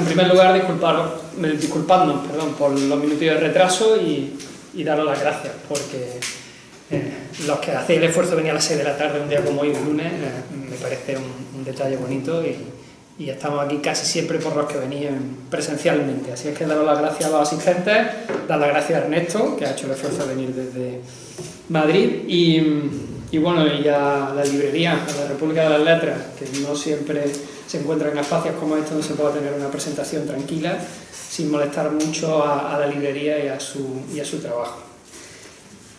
en primer lugar, disculpadnos por los minutos de retraso y daros las gracias, porque los que hacéis el esfuerzo de venir a las 6 de la tarde un día como hoy, un lunes, me parece un detalle bonito y estamos aquí casi siempre por los que venís presencialmente. Así es que daros las gracias a los asistentes, dar las gracias a Ernesto, que ha hecho el esfuerzo de venir desde Madrid, y bueno, y a la librería, a la República de las Letras, que no siempre se encuentra en espacios como este donde se pueda tener una presentación tranquila, sin molestar mucho a la librería y a su trabajo.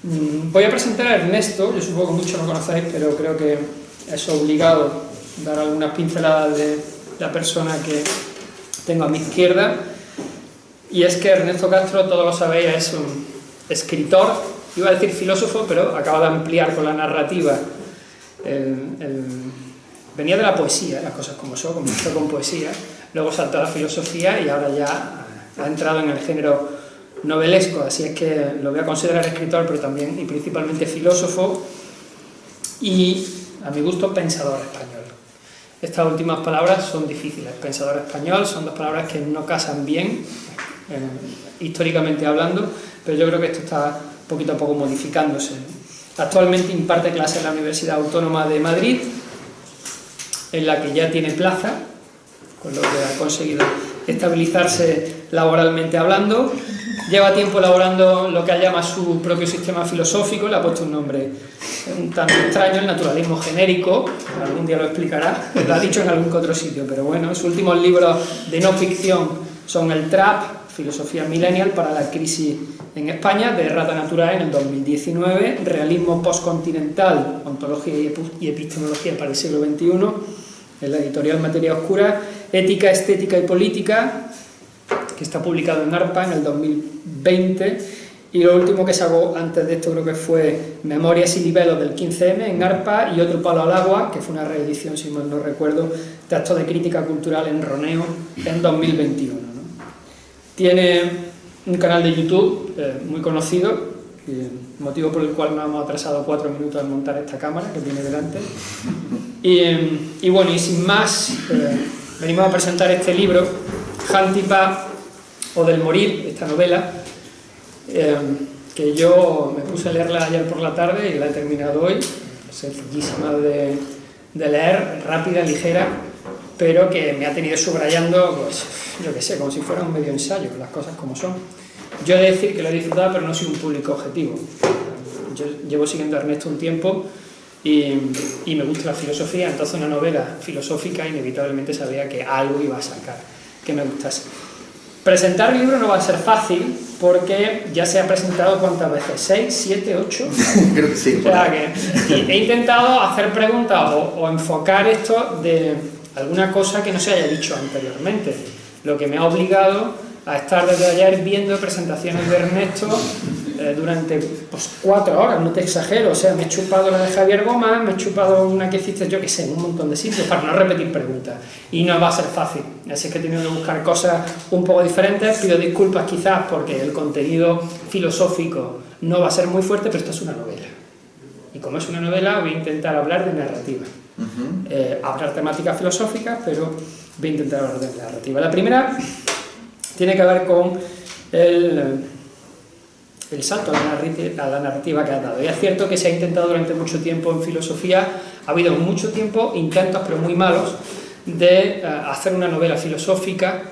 Voy a presentar a Ernesto. Yo supongo que muchos lo conocéis, pero creo que es obligado dar algunas pinceladas de la persona que tengo a mi izquierda, y es que Ernesto Castro, todos lo sabéis, es un escritor, iba a decir filósofo, pero acaba de ampliar con la narrativa. Venía de la poesía, las cosas como son, comenzó con poesía, luego saltó a la filosofía y ahora ya ha entrado en el género novelesco, así es que lo voy a considerar escritor, pero también y principalmente filósofo y, a mi gusto, pensador español. Estas últimas palabras son difíciles. Pensador español son dos palabras que no casan bien, históricamente hablando, pero yo creo que esto está poquito a poco modificándose. Actualmente imparte clases en la Universidad Autónoma de Madrid, en la que ya tiene plaza, con lo que ha conseguido estabilizarse laboralmente hablando. Lleva tiempo elaborando lo que él llama su propio sistema filosófico, le ha puesto un nombre un tanto extraño, el naturalismo genérico, algún día lo explicará, lo ha dicho en algún que otro sitio, pero bueno, sus últimos libros de no ficción son El Trap, Filosofía Millennial para la crisis en España, de Errata Natural en el 2019, Realismo postcontinental, Ontología y epistemología para el siglo XXI, en la editorial Materia Oscura, Ética, Estética y Política, que está publicado en ARPA en el 2020, y lo último que sacó antes de esto creo que fue Memorias y Libelos del 15M en ARPA, y Otro palo al agua, que fue una reedición, si mal no recuerdo, de Actos de Crítica Cultural en Roneo en 2021, ¿no? Tiene un canal de YouTube muy conocido, motivo por el cual nos hemos atrasado 4 minutos en montar esta cámara que tiene delante, y bueno, y sin más, venimos a presentar este libro, Xantipa o del morir, esta novela, que yo me puse a leerla ayer por la tarde y la he terminado hoy, sencillísima de leer, rápida, ligera, pero que me ha tenido subrayando, pues, yo qué sé, como si fuera un medio ensayo, las cosas como son. Yo he de decir que lo he disfrutado, pero no soy un público objetivo. Yo llevo siguiendo a Ernesto un tiempo y me gusta la filosofía, entonces una novela filosófica inevitablemente sabía que algo iba a sacar que me gustase. Presentar el libro no va a ser fácil porque ya se ha presentado ¿cuántas veces? ¿6, 7, 8? Creo que sí. O sea, que he intentado hacer preguntas o enfocar esto de alguna cosa que no se haya dicho anteriormente, lo que me ha obligado a estar desde ayer viendo presentaciones de Ernesto durante 4 horas, no te exagero, o sea, me he chupado la de Javier Gómez, me he chupado una que hiciste yo que sé, en un montón de sitios, para no repetir preguntas, y no va a ser fácil, así es que he tenido que buscar cosas un poco diferentes. Pido disculpas quizás porque el contenido filosófico no va a ser muy fuerte, pero esto es una novela, y como es una novela voy a intentar hablar de narrativa. Hablar temáticas filosóficas, pero voy a intentar hablar de narrativa. La primera tiene que ver con el salto a la narrativa que ha dado. Y es cierto que se ha intentado durante mucho tiempo en filosofía, ha habido mucho tiempo intentos, pero muy malos, de hacer una novela filosófica,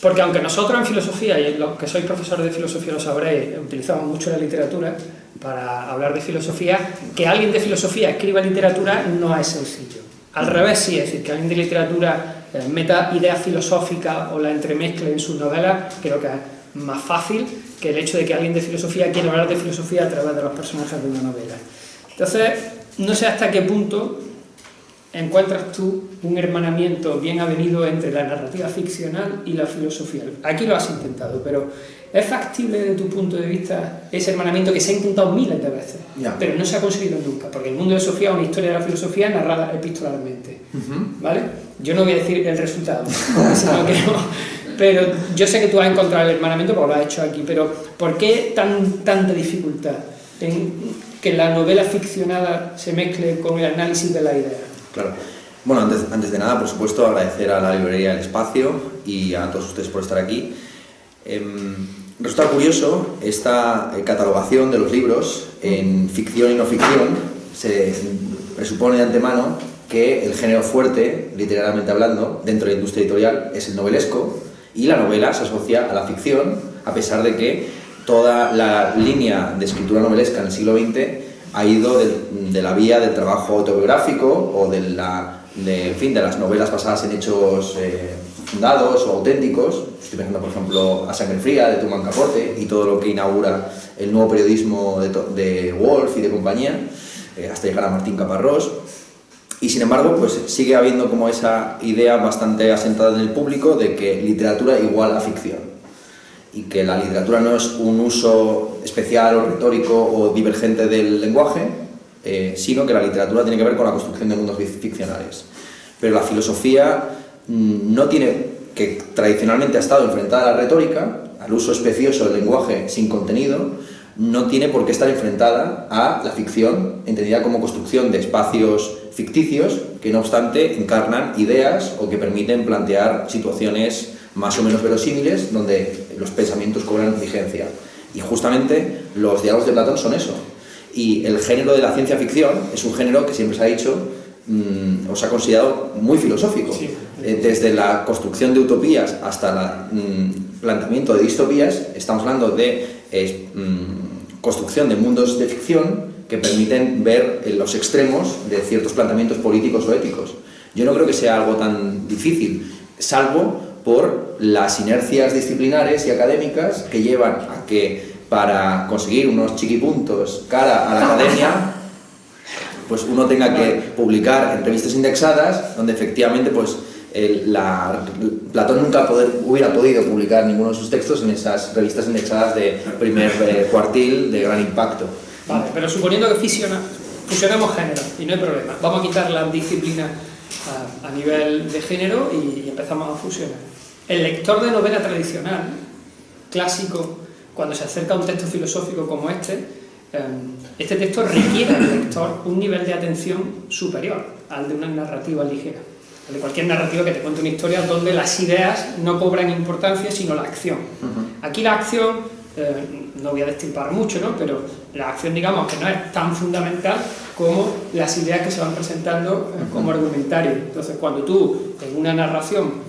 porque aunque nosotros en filosofía, y los que sois profesores de filosofía lo sabréis, utilizamos mucho la literatura para hablar de filosofía, que alguien de filosofía escriba literatura no es sencillo. Al revés sí, es decir, que alguien de literatura meta ideas filosóficas o la entremezcle en sus novelas, creo que es más fácil que el hecho de que alguien de filosofía quiera hablar de filosofía a través de los personajes de una novela. Entonces, no sé hasta qué punto encuentras tú un hermanamiento bien avenido entre la narrativa ficcional y la filosofía. Aquí lo has intentado, pero ¿es factible desde tu punto de vista ese hermanamiento que se ha intentado miles de veces, pero no se ha conseguido nunca? Porque el mundo de Sofía es una historia de la filosofía narrada epistolarmente, ¿vale? Yo no voy a decir el resultado, sino que no, pero yo sé que tú has encontrado el hermanamiento porque lo has hecho aquí, pero ¿por qué tanta dificultad en que la novela ficcionada se mezcle con el análisis de la idea? Claro. Bueno, antes de nada, por supuesto, agradecer a la librería el espacio y a todos ustedes por estar aquí. Resulta curioso esta catalogación de los libros en ficción y no ficción. Se presupone de antemano que el género fuerte, literariamente hablando, dentro de la industria editorial es el novelesco, y la novela se asocia a la ficción, a pesar de que toda la línea de escritura novelesca en el siglo XX ha ido de la vía del trabajo autobiográfico o de las novelas basadas en hechos fundados o auténticos. Estoy pensando, por ejemplo, A Sangre Fría, de Truman Capote, y todo lo que inaugura el nuevo periodismo de Woolf y de compañía, hasta llegar a Martín Caparrós. Y sin embargo, pues sigue habiendo como esa idea bastante asentada en el público de que literatura igual a ficción, y que la literatura no es un uso especial o retórico o divergente del lenguaje, sino que la literatura tiene que ver con la construcción de mundos ficcionales. Pero la filosofía no tiene, que tradicionalmente ha estado enfrentada a la retórica, al uso especioso del lenguaje sin contenido, no tiene por qué estar enfrentada a la ficción, entendida como construcción de espacios ficticios que no obstante encarnan ideas o que permiten plantear situaciones más o menos verosímiles donde los pensamientos cobran vigencia. Y justamente los diálogos de Platón son eso. Y el género de la ciencia ficción es un género que siempre se ha dicho o se ha considerado muy filosófico. Sí. Desde la construcción de utopías hasta el planteamiento de distopías, estamos hablando de construcción de mundos de ficción que permiten ver los extremos de ciertos planteamientos políticos o éticos. Yo no creo que sea algo tan difícil, salvo por las inercias disciplinares y académicas que llevan a que para conseguir unos chiquipuntos cara a la academia, pues uno tenga que publicar en revistas indexadas, donde efectivamente pues Platón nunca hubiera podido publicar ninguno de sus textos en esas revistas indexadas de primer cuartil de gran impacto. Vale, pero suponiendo que fusionemos género, y no hay problema, vamos a quitar la disciplina a nivel de género y empezamos a fusionar. El lector de novela tradicional, clásico, cuando se acerca a un texto filosófico como este texto requiere al lector un nivel de atención superior al de una narrativa ligera. De cualquier narrativa que te cuente una historia donde las ideas no cobran importancia sino la acción. Aquí la acción, no voy a destripar mucho, ¿no? Pero la acción, digamos, que no es tan fundamental como las ideas que se van presentando como argumentario. Entonces, cuando tú en una narración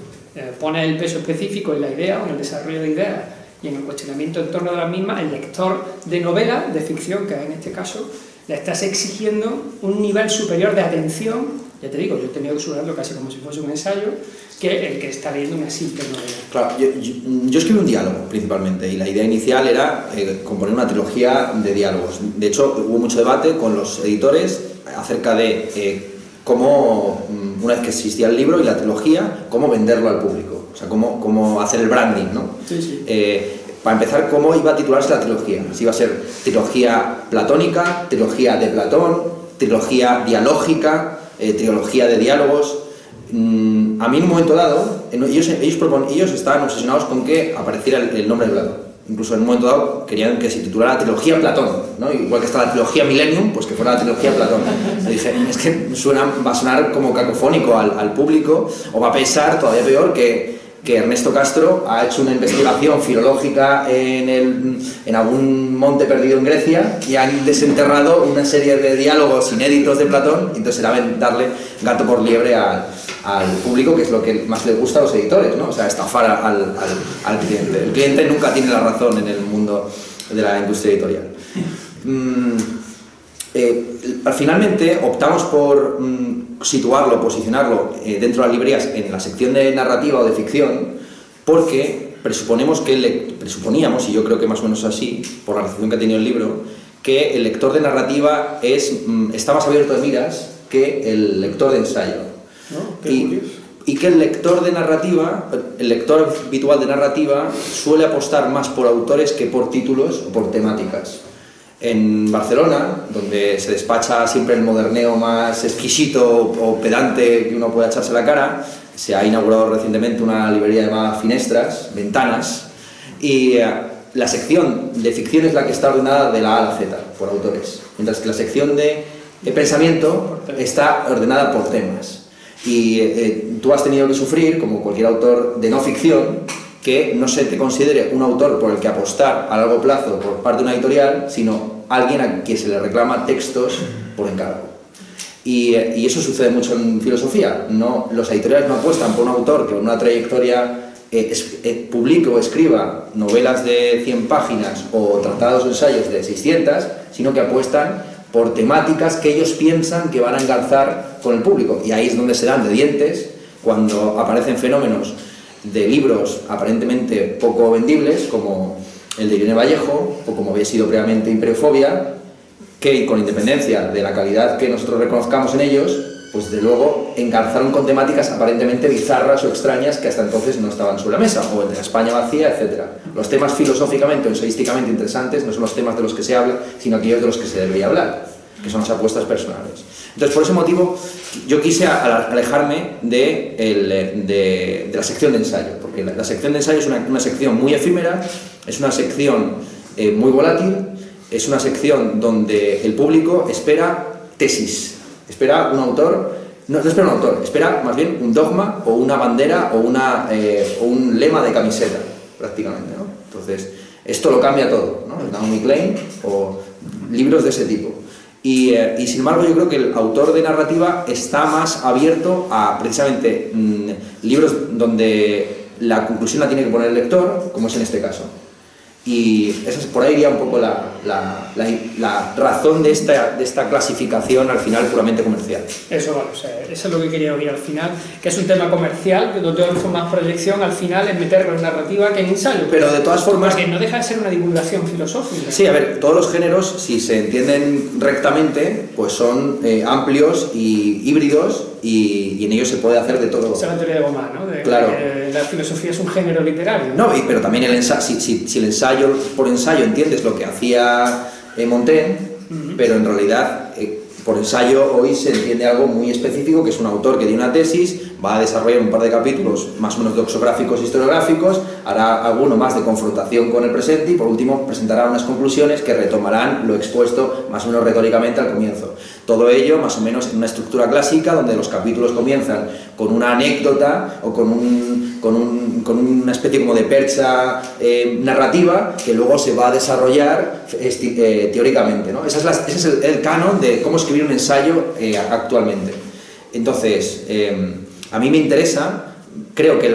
pones el peso específico en la idea o en el desarrollo de ideas y en el cuestionamiento en torno de las mismas, el lector de novela, de ficción, que es en este caso, le estás exigiendo un nivel superior de atención. Ya te digo, yo he tenido que subrayarlo casi como si fuese un ensayo, que el que está leyendo una simple novela. Claro, yo escribí un diálogo principalmente, y la idea inicial era componer una trilogía de diálogos. De hecho, hubo mucho debate con los editores acerca de cómo, una vez que existía el libro y la trilogía, cómo venderlo al público, o sea, cómo hacer el branding, ¿no? Sí, sí. Para empezar, cómo iba a titularse la trilogía. Si iba a ser trilogía platónica, trilogía de Platón, trilogía dialógica, trilogía de diálogos. A mí en un momento dado, ellos estaban obsesionados con que apareciera el nombre de Platón. Incluso en un momento dado querían que se titulara trilogía Platón, ¿no? Igual que está la trilogía Millennium, pues que fuera la trilogía Platón. Y dije, es que va a sonar como cacofónico al público, o va a pensar todavía peor que Ernesto Castro ha hecho una investigación filológica en algún monte perdido en Grecia y han desenterrado una serie de diálogos inéditos de Platón, y entonces era darle gato por liebre al público, que es lo que más le gusta a los editores, ¿no? O sea, estafar al cliente. El cliente nunca tiene la razón en el mundo de la industria editorial. Finalmente optamos por situarlo, posicionarlo dentro de las librerías en la sección de narrativa o de ficción, porque presuponíamos, y yo creo que más o menos así, por la recepción que ha tenido el libro, que el lector de narrativa está más abierto de miras que el lector de ensayo. ¿No? Y que el lector de narrativa, el lector habitual de narrativa, suele apostar más por autores que por títulos o por temáticas. En Barcelona, donde se despacha siempre el moderneo más exquisito o pedante que uno pueda echarse a la cara, se ha inaugurado recientemente una librería llamada Finestras, Ventanas, y la sección de ficción es la que está ordenada de la A a la Z, por autores, mientras que la sección de pensamiento está ordenada por temas. Y tú has tenido que sufrir, como cualquier autor de no ficción, que no se te considere un autor por el que apostar a largo plazo por parte de una editorial, sino alguien a quien se le reclama textos por encargo. Y eso sucede mucho en filosofía. Los editoriales no apuestan por un autor que con una trayectoria publique o escriba novelas de 100 páginas o tratados o ensayos de 600, sino que apuestan por temáticas que ellos piensan que van a engarzar con el público. Y ahí es donde se dan de dientes cuando aparecen fenómenos de libros aparentemente poco vendibles, como el de Irene Vallejo, o como había sido previamente Imperiofobia, que con independencia de la calidad que nosotros reconozcamos en ellos, pues de luego engarzaron con temáticas aparentemente bizarras o extrañas que hasta entonces no estaban sobre la mesa, o el de la España vacía, etc. Los temas filosóficamente o ensayísticamente interesantes no son los temas de los que se habla, sino aquellos de los que se debería hablar, que son las apuestas personales. Entonces, por ese motivo, yo quise alejarme de la sección de ensayo, porque la sección de ensayo es una sección muy efímera, es una sección muy volátil, es una sección donde el público espera tesis, espera un autor, no espera un autor, espera más bien un dogma o una bandera o un lema de camiseta, prácticamente, ¿no? Entonces, esto lo cambia todo, ¿no? El Naomi Klein o libros de ese tipo. Y sin embargo, yo creo que el autor de narrativa está más abierto a precisamente libros donde la conclusión la tiene que poner el lector, como es en este caso. Y por ahí iría un poco la razón de esta clasificación al final puramente comercial. Eso, bueno, o sea, eso es lo que quería oír al final, que es un tema comercial, que donde tengo más proyección al final es meterlo en narrativa que en ensayo. Pero de todas formas... Porque no deja de ser una divulgación filosófica. Sí, a ver, todos los géneros, si se entienden rectamente, pues son amplios y híbridos y en ellos se puede hacer de todo. Esa es la teoría de Gomá, ¿no? Claro. La filosofía es un género literario. No, pero también el ensayo, si el ensayo por ensayo entiendes lo que hacía Montaigne, pero en realidad por ensayo hoy se entiende algo muy específico, que es un autor que tiene una tesis, va a desarrollar un par de capítulos más o menos doxográficos, historiográficos, hará alguno más de confrontación con el presente y por último presentará unas conclusiones que retomarán lo expuesto más o menos retóricamente al comienzo. Todo ello más o menos en una estructura clásica donde los capítulos comienzan con una anécdota o con una especie como de percha narrativa que luego se va a desarrollar teóricamente, ¿no? Ese es el canon de cómo escribir un ensayo actualmente. Entonces, a mí me interesa, creo que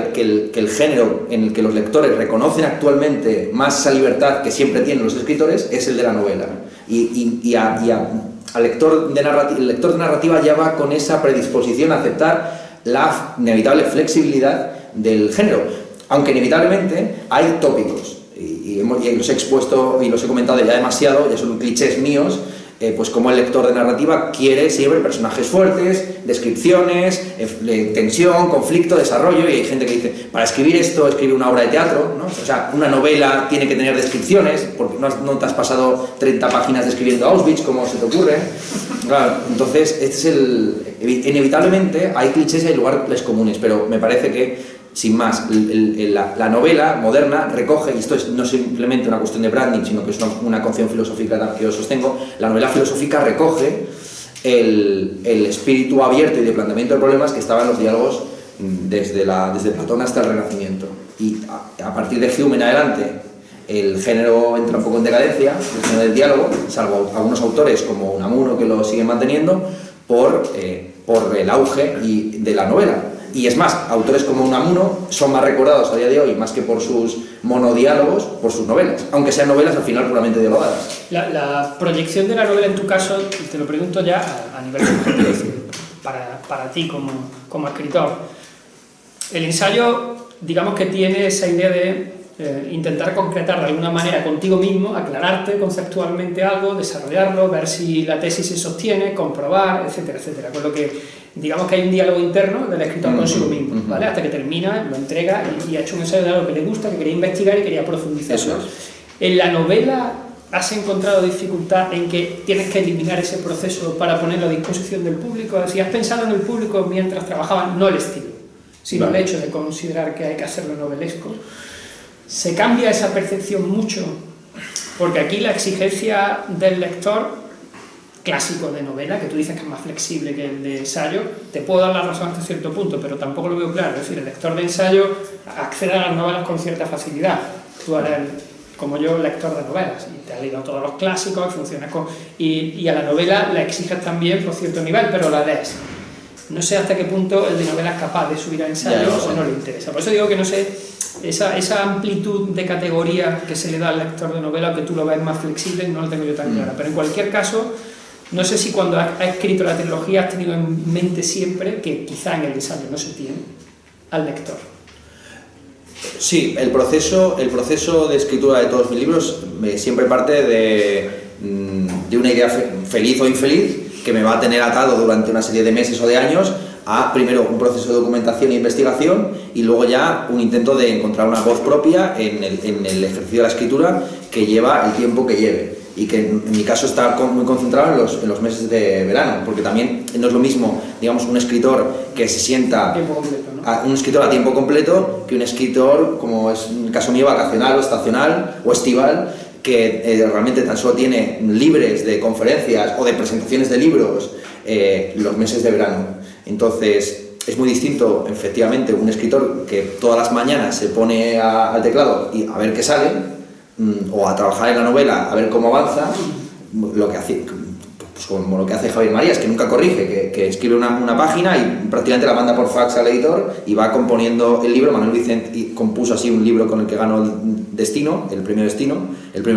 el género en el que los lectores reconocen actualmente más esa libertad que siempre tienen los escritores es el de la novela. El lector de narrativa ya va con esa predisposición a aceptar la inevitable flexibilidad del género, aunque inevitablemente hay tópicos, y los he expuesto y los he comentado ya demasiado, ya son clichés míos, pues como el lector de narrativa quiere siempre personajes fuertes, descripciones, tensión, conflicto, desarrollo, y hay gente que dice, para escribir esto, escribe una obra de teatro, ¿no? O sea, una novela tiene que tener descripciones, porque no te has pasado 30 páginas describiendo Auschwitz, como se te ocurre. Claro, entonces, inevitablemente hay clichés y hay lugares comunes, pero me parece que sin más, la novela moderna recoge, y esto no es simplemente una cuestión de branding, sino que es una concepción filosófica que yo sostengo, la novela filosófica recoge el espíritu abierto y de planteamiento de problemas que estaban en los diálogos desde Platón hasta el Renacimiento. Y a partir de Hume en adelante, el género entra un poco en decadencia, el género del diálogo, salvo algunos autores como Unamuno que lo siguen manteniendo, por el auge de la novela. Y es más, autores como Unamuno son más recordados a día de hoy, más que por sus monodiálogos, por sus novelas, aunque sean novelas al final puramente dialogadas. La proyección de la novela en tu caso, te lo pregunto ya a nivel subjetivo, para ti como escritor. El ensayo, digamos que tiene esa idea de intentar concretar de alguna manera contigo mismo, aclararte conceptualmente algo, desarrollarlo, ver si la tesis se sostiene, comprobar, etcétera, etcétera. Con lo que digamos que hay un diálogo interno del escritor consigo mismo, ¿vale? Hasta que termina, lo entrega y ha hecho un ensayo de algo que le gusta, que quería investigar y quería profundizar. Eso es. En la novela, ¿has encontrado dificultad en que tienes que eliminar ese proceso para ponerlo a disposición del público? Si has pensado en el público mientras trabajaban, no el estilo, sino el hecho de considerar que hay que hacerlo novelesco, ¿se cambia esa percepción mucho? Porque aquí la exigencia del lector clásico de novela, que tú dices que es más flexible que el de ensayo, te puedo dar la razón hasta cierto punto, pero tampoco lo veo claro. Es decir, el lector de ensayo accede a las novelas con cierta facilidad. Tú eres, como yo, lector de novelas, y te has leído todos los clásicos, y a la novela la exiges también por cierto nivel, pero la lees. No sé hasta qué punto el de novela es capaz de subir a ensayo o no le interesa. Por eso digo que no sé, esa amplitud de categoría que se le da al lector de novela, que tú lo ves más flexible, no lo tengo yo tan clara. Pero en cualquier caso, no sé si cuando has escrito la trilogía has tenido en mente siempre, que quizá en el ensayo no se tiene, al lector. Sí, el proceso de escritura de todos mis libros siempre parte de una idea feliz o infeliz que me va a tener atado durante una serie de meses o de años a, primero, un proceso de documentación e investigación, y luego ya un intento de encontrar una voz propia en el ejercicio de la escritura, que lleva el tiempo que lleve, y que en mi caso está muy concentrado en los meses de verano, porque también no es lo mismo, digamos, un escritor que se sienta Tiempo completo, ¿no? un escritor a tiempo completo, que un escritor, como es en el caso mío, vacacional o estacional o estival, que realmente tan solo tiene libres de conferencias o de presentaciones de libros los meses de verano. Entonces es muy distinto, efectivamente, un escritor que todas las mañanas se pone al teclado y a ver qué sale, o a trabajar en la novela a ver cómo avanza, lo que hace, pues como lo que hace Javier Marías, que nunca corrige, que escribe una página y prácticamente la manda por fax al editor y va componiendo el libro. Manuel Vicent compuso así un libro con el que ganó el Destino, el premio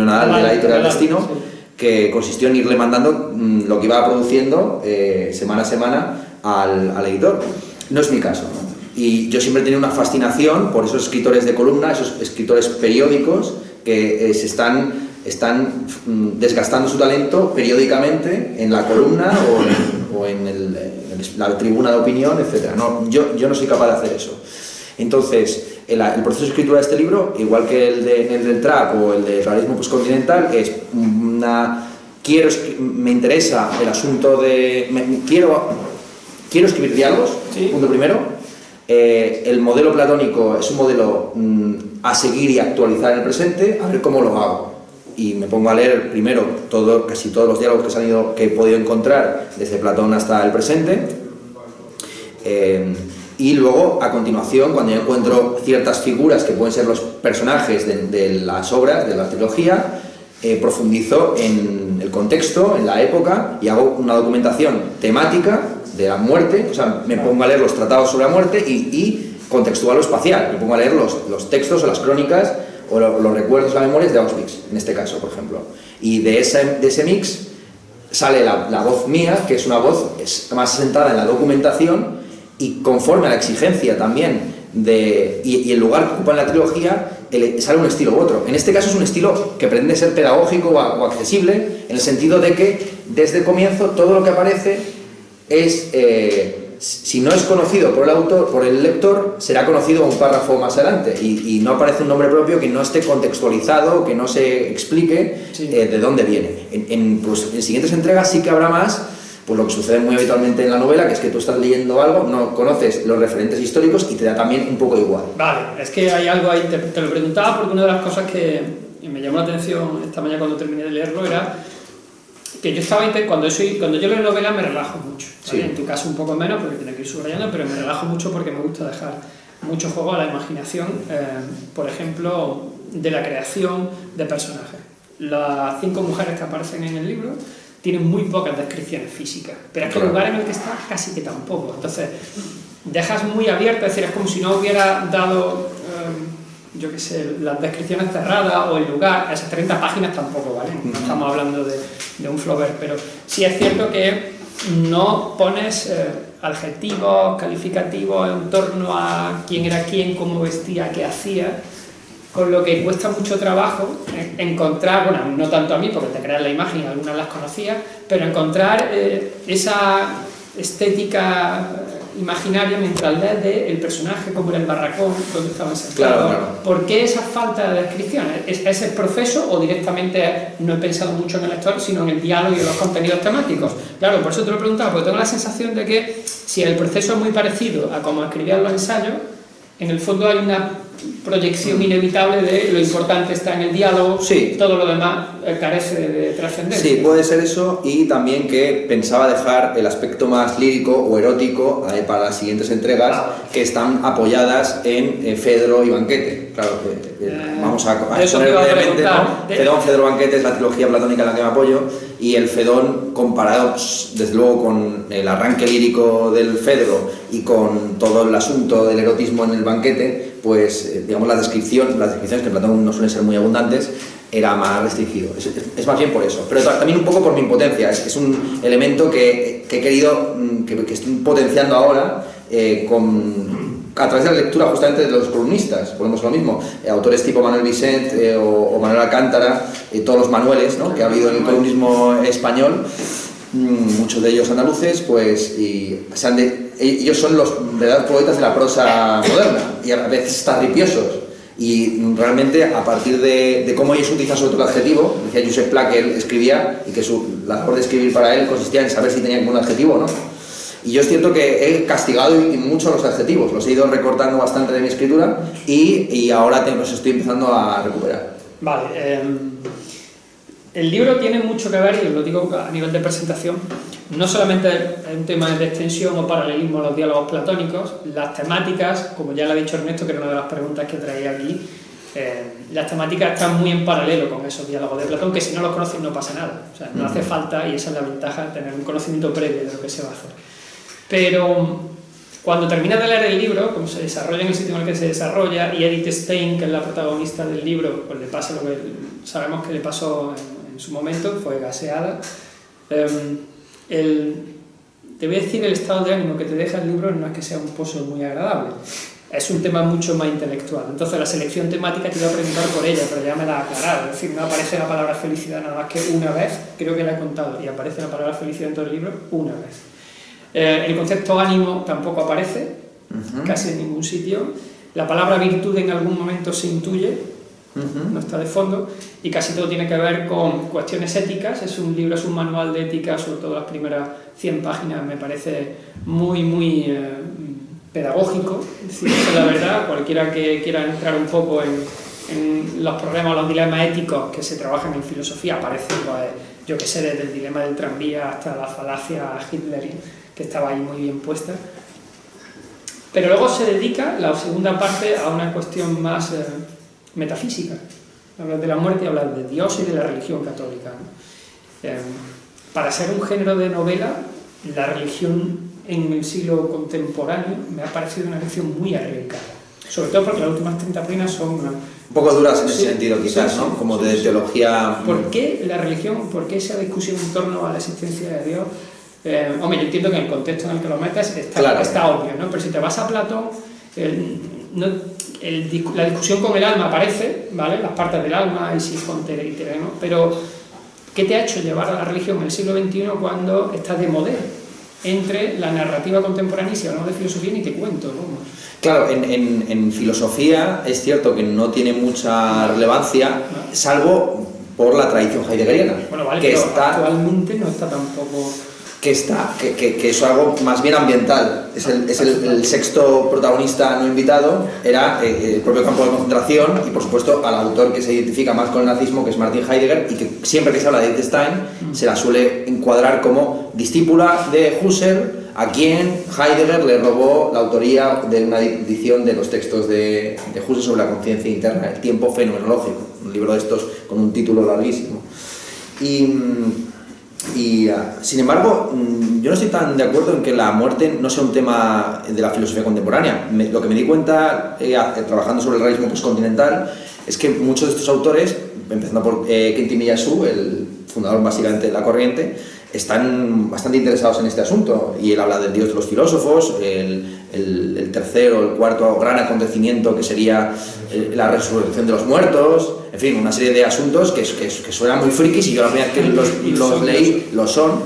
Nadal de la editorial Destino, sí, que consistió en irle mandando lo que iba produciendo semana a semana al editor. No es mi caso, ¿no? Y yo siempre he tenido una fascinación por esos escritores de columna, esos escritores periódicos que se están desgastando su talento periódicamente en la columna o en la tribuna de opinión, etc. No, yo no soy capaz de hacer eso. Entonces, el proceso de escritura de este libro, igual que el del TRAP o el de Realismo Postcontinental, es me interesa el asunto de... Quiero escribir diálogos, sí. Punto primero. El modelo platónico es un modelo a seguir y actualizar en el presente, a ver cómo lo hago. Y me pongo a leer primero casi todos los diálogos que he podido encontrar desde Platón hasta el presente, y luego, a continuación, cuando ya encuentro ciertas figuras que pueden ser los personajes de las obras, de la trilogía, profundizo en el contexto, en la época, y hago una documentación temática de la muerte. O sea, me pongo a leer los tratados sobre la muerte y contextual o espacial. Me pongo a leer los textos o las crónicas o los recuerdos, las memorias de Auschwitz, en este caso, por ejemplo. Y de ese mix sale la voz mía, que es una voz más sentada en la documentación, y conforme a la exigencia también y el lugar que ocupa en la trilogía, sale un estilo u otro. En este caso es un estilo que pretende ser pedagógico o accesible, en el sentido de que desde el comienzo todo lo que aparece es, si no es conocido por el autor, por el lector, será conocido un párrafo más adelante, y no aparece un nombre propio que no esté contextualizado, que no se explique, sí, de dónde viene. En siguientes entregas sí que habrá más, pues lo que sucede muy habitualmente en la novela, que es que tú estás leyendo algo, no conoces los referentes históricos y te da también un poco igual. Vale, es que hay algo ahí, te lo preguntaba porque una de las cosas que me llamó la atención esta mañana cuando terminé de leerlo era que yo estaba cuando yo leo novela me relajo mucho, ¿vale? Sí. En tu caso un poco menos porque tienes que ir subrayando, pero me relajo mucho porque me gusta dejar mucho juego a la imaginación, por ejemplo, de la creación de personajes. Las 5 mujeres que aparecen en el libro tienen muy pocas descripciones físicas, pero es que el lugar en el que está casi que tampoco. Entonces, dejas muy abierto, es decir, es como si no hubiera dado, yo qué sé, las descripciones cerradas o el lugar. Esas 30 páginas tampoco valen, no estamos hablando de un Flaubert, pero sí es cierto que no pones adjetivos, calificativos en torno a quién era quién, cómo vestía, qué hacía, con lo que cuesta mucho trabajo encontrar, bueno, no tanto a mí, porque te creas la imagen, algunas las conocía, pero encontrar esa estética imaginaria mientras lees del personaje, como era el barracón, donde estaba sentado. Claro. ¿Por qué esa falta de descripción? ¿Es el proceso o directamente no he pensado mucho en el lector, sino en el diálogo y en los contenidos temáticos? Claro, por eso te lo he preguntado, porque tengo la sensación de que si el proceso es muy parecido a como escribían los ensayos, en el fondo hay una proyección inevitable de lo importante está en el diálogo, sí, todo lo demás carece de trascendencia. Sí, puede ser eso, y también que pensaba dejar el aspecto más lírico o erótico para las siguientes entregas, que están apoyadas en Fedro y Banquete. Claro, vamos a exponer brevemente, ¿no? Fedón, Fedro, Banquete es la trilogía platónica en la que me apoyo, y el Fedón, comparado desde luego con el arranque lírico del Fedro y con todo el asunto del erotismo en el Banquete, pues digamos las descripciones que en Platón no suelen ser muy abundantes, era más restringido. Es más bien por eso, pero también un poco por mi impotencia. Es un elemento que he querido, que estoy potenciando ahora a través de la lectura justamente de los columnistas. Ponemos lo mismo, autores tipo Manuel Vicent o Manuel Alcántara, todos los manuales, ¿no?, que ha habido en el columnismo español, muchos de ellos andaluces, pues ellos son los verdaderos poetas de la prosa moderna, y a veces estarripiosos. Y realmente, a partir de cómo ellos utilizan sobre todo el adjetivo, decía Josep Pla que él escribía y que la labor de escribir para él consistía en saber si tenía algún adjetivo o no. Y yo es cierto que he castigado y mucho los adjetivos, los he ido recortando bastante de mi escritura, y ahora los estoy empezando a recuperar. Vale, el libro tiene mucho que ver, y os lo digo a nivel de presentación, no solamente es un tema de extensión o paralelismo a los diálogos platónicos, las temáticas, como ya le ha dicho Ernesto, que era una de las preguntas que traía aquí, las temáticas están muy en paralelo con esos diálogos de Platón, que si no los conocen no pasa nada, o sea, no hace falta, y esa es la ventaja, de tener un conocimiento previo de lo que se va a hacer. Pero cuando terminas de leer el libro, como se desarrolla en el sitio en el que se desarrolla, y Edith Stein, que es la protagonista del libro, pues le pasa lo que sabemos que le pasó en su momento, fue gaseada. Te voy a decir, el estado de ánimo que te deja el libro no es que sea un pozo muy agradable, es un tema mucho más intelectual. Entonces la selección temática te iba a preguntar por ella, pero ya me la ha aclarado. Es decir, no aparece la palabra felicidad nada más que una vez, creo que la he contado, y aparece la palabra felicidad en todo el libro una vez. El concepto ánimo tampoco aparece, casi en ningún sitio. La palabra virtud en algún momento se intuye, no está de fondo, y casi todo tiene que ver con cuestiones éticas. Es un libro, es un manual de ética, sobre todo las primeras 100 páginas me parece muy pedagógico, es decir, la verdad. Cualquiera que quiera entrar un poco en los problemas, los dilemas éticos que se trabajan en filosofía, aparecen, pues, yo que sé, desde el dilema del tranvía hasta la falacia hitleriana, que estaba ahí muy bien puesta. Pero luego se dedica la segunda parte a una cuestión más metafísica. Hablar de la muerte y hablar de Dios y de la religión católica, ¿no? Para ser un género de novela, la religión en el siglo contemporáneo me ha parecido una lección muy arriesgada. Sobre todo porque las últimas 30 páginas son un poco duras en ese sentido, quizás, ¿no? Como de teología. ¿Por qué la religión, por qué esa discusión en torno a la existencia de Dios? Hombre, yo entiendo que en el contexto en el que lo metes está obvio, ¿no? Pero si te vas a Platón, la discusión con el alma aparece, ¿vale? Las partes del alma, y si con terreno, pero ¿qué te ha hecho llevar a la religión en el siglo XXI cuando estás de modelo entre la narrativa contemporánea? Y si hablamos de filosofía, ni te cuento, ¿no? Claro, en filosofía es cierto que no tiene mucha relevancia, salvo por la tradición heideggeriana. Bueno, vale, que pero actualmente no está tampoco... Que es algo más bien ambiental. Es el sexto protagonista no invitado, era el propio campo de concentración, y por supuesto al autor que se identifica más con el nazismo, que es Martin Heidegger, y que siempre que se habla de Edith Stein se la suele encuadrar como discípula de Husserl, a quien Heidegger le robó la autoría de una edición de los textos de Husserl sobre la conciencia interna, el tiempo fenomenológico, un libro de estos con un título larguísimo. Sin embargo, yo no estoy tan de acuerdo en que la muerte no sea un tema de la filosofía contemporánea. Lo que me di cuenta trabajando sobre el realismo postcontinental es que muchos de estos autores, empezando por Kenji Miyazu, el fundador básicamente de la corriente, están bastante interesados en este asunto, y él habla del dios de los filósofos, el tercero, el cuarto gran acontecimiento que sería la resurrección de los muertos, en fin, una serie de asuntos que suenan muy frikis, y yo la primera vez que los leí lo son,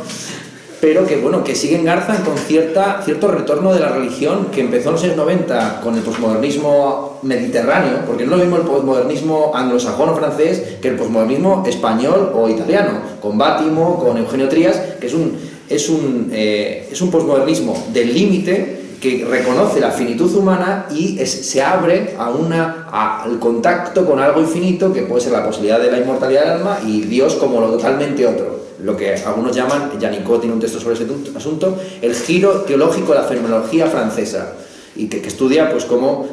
pero que bueno, que siguen garzan con cierto retorno de la religión que empezó en los años 90 con el posmodernismo mediterráneo, porque no es lo mismo el posmodernismo anglosajón o francés que el posmodernismo español o italiano, con Bátimo, con Eugenio Trías, que es un posmodernismo del límite, que reconoce la finitud humana y se abre al contacto con algo infinito, que puede ser la posibilidad de la inmortalidad del alma, y Dios como lo totalmente otro. Lo que algunos llaman, Janicot tiene un texto sobre ese asunto, el giro teológico de la fenomenología francesa, y que estudia pues cómo,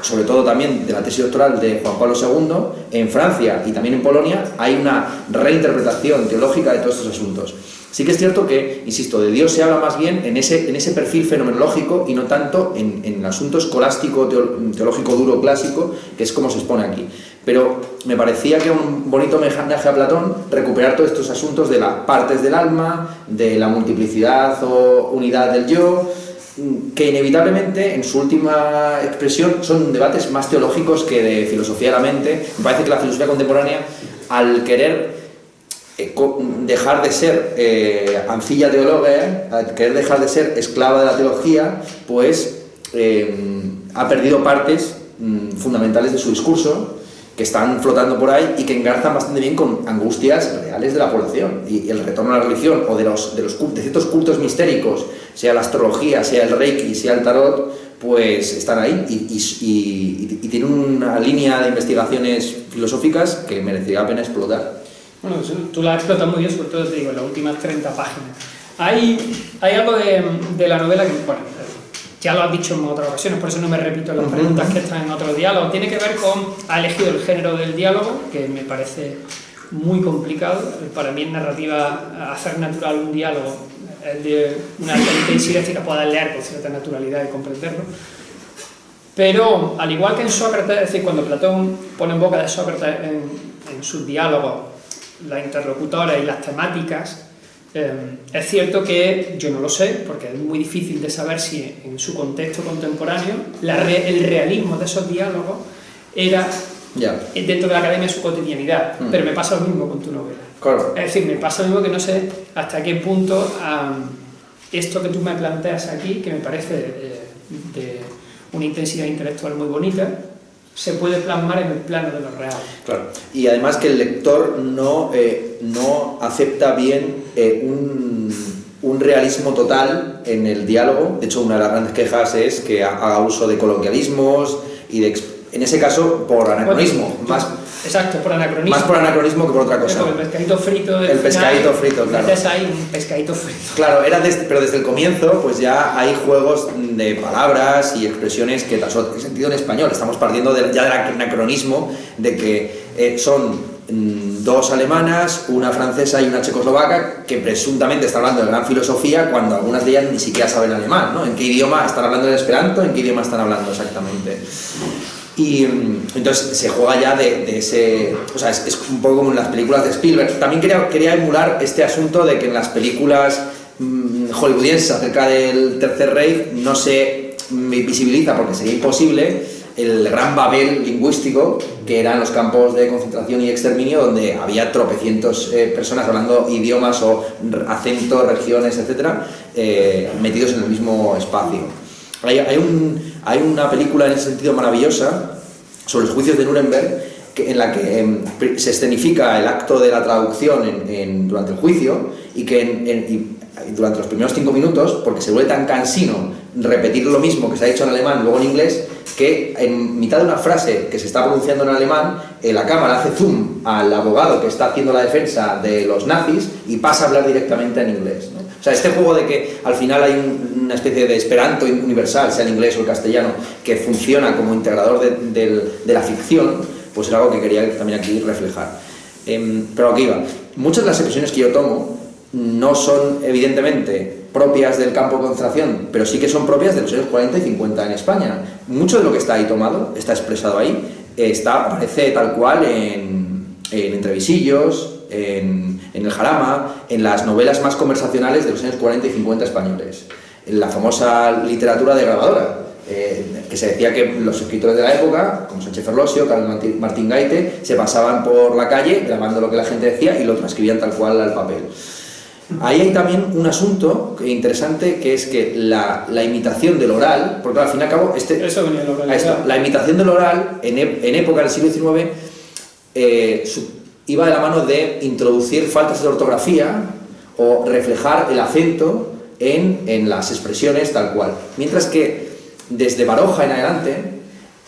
sobre todo también de la tesis doctoral de Juan Pablo II, en Francia y también en Polonia hay una reinterpretación teológica de todos estos asuntos. Sí que es cierto que, insisto, de Dios se habla más bien en ese perfil fenomenológico y no tanto en el asunto escolástico, teológico duro, clásico, que es como se expone aquí. Pero me parecía que un bonito homenaje a Platón recuperar todos estos asuntos de las partes del alma, de la multiplicidad o unidad del yo, que inevitablemente en su última expresión son debates más teológicos que de filosofía de la mente. Me parece que la filosofía contemporánea, al querer dejar de ser ancilla teológica, al querer dejar de ser esclava de la teología, pues ha perdido partes fundamentales de su discurso que están flotando por ahí y que engarzan bastante bien con angustias reales de la población. Y el retorno a la religión o de ciertos cultos mistéricos, sea la astrología, sea el reiki, sea el tarot, pues están ahí y tienen una línea de investigaciones filosóficas que merecería la pena explotar. Bueno, tú la explotas muy bien, sobre todo te digo, en las últimas 30 páginas. Hay algo de la novela que, bueno, ya lo has dicho en otras ocasiones, por eso no me repito las preguntas que están en otros diálogos. Tiene que ver con, ha elegido el género del diálogo, que me parece muy complicado. Para mí en narrativa hacer natural un diálogo es de una intensidad que pueda leer con cierta naturalidad y comprenderlo. Pero al igual que en Sócrates, es decir, cuando Platón pone en boca de Sócrates en sus diálogos las interlocutoras y las temáticas, es cierto que yo no lo sé, porque es muy difícil de saber si en su contexto contemporáneo el realismo de esos diálogos era dentro de la academia su cotidianidad, pero me pasa lo mismo con tu novela. Claro. Es decir, me pasa lo mismo que no sé hasta qué punto esto que tú me planteas aquí, que me parece de una intensidad intelectual muy bonita, se puede plasmar en el plano de lo real. Claro. Y además que el lector no acepta bien un realismo total en el diálogo. De hecho, una de las grandes quejas es que haga uso de coloquialismos y en ese caso por anacronismo. Exacto, por anacronismo. Más por anacronismo que por otra cosa. El pescadito frito. El pescadito frito, claro. Metes ahí un pescadito frito. Claro, pero desde el comienzo pues ya hay juegos de palabras y expresiones que en sentido en español. Estamos partiendo ya del anacronismo de que son dos alemanas, una francesa y una checoslovaca que presuntamente están hablando de gran filosofía cuando algunas de ellas ni siquiera saben alemán, ¿no? ¿En qué idioma están hablando del esperanto? ¿En qué idioma están hablando exactamente? Y entonces se juega ya de ese... O sea, es un poco como en las películas de Spielberg. También quería emular este asunto de que en las películas hollywoodienses acerca del Tercer Reich no se visibiliza, porque sería imposible, el gran Babel lingüístico que eran los campos de concentración y exterminio, donde había tropecientos personas hablando idiomas o acentos, regiones, etcétera, metidos en el mismo espacio. Hay una película en ese sentido maravillosa sobre los juicios de Nuremberg en la que se escenifica el acto de la traducción durante el juicio y que durante los primeros 5 minutos, porque se vuelve tan cansino repetir lo mismo que se ha dicho en alemán luego en inglés, que en mitad de una frase que se está pronunciando en alemán, la cámara hace zoom al abogado que está haciendo la defensa de los nazis y pasa a hablar directamente en inglés, ¿no? O sea, este juego de que al final hay una especie de esperanto universal, sea el inglés o el castellano, que funciona como integrador de la ficción, pues era algo que quería también aquí reflejar. Pero aquí iba. Muchas de las expresiones que yo tomo no son evidentemente propias del campo de concentración, pero sí que son propias de los años 40 y 50 en España. Mucho de lo que está ahí tomado, está expresado ahí, aparece tal cual en Entrevisillos, en el Jarama, en las novelas más conversacionales de los años 40 y 50 españoles, en la famosa literatura de grabadora, que se decía que los escritores de la época, como Sánchez Ferlosio, Carlos Martín Gaite, se pasaban por la calle grabando lo que la gente decía y lo transcribían tal cual al papel. Ahí hay también un asunto interesante, que es que la imitación del oral, porque al fin y al cabo la imitación del oral en época del siglo XIX iba de la mano de introducir faltas de ortografía o reflejar el acento en las expresiones tal cual. Mientras que desde Baroja en adelante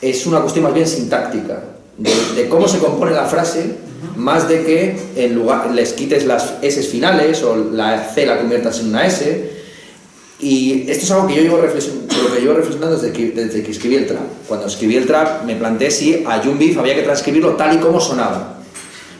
es una cuestión más bien sintáctica, de cómo se compone la frase, más de que en lugar les quites las S finales o la C la conviertas en una S. Y esto es algo que yo llevo reflexionando desde que escribí el trap. Cuando escribí el trap me planteé si a Young Beef había que transcribirlo tal y como sonaba.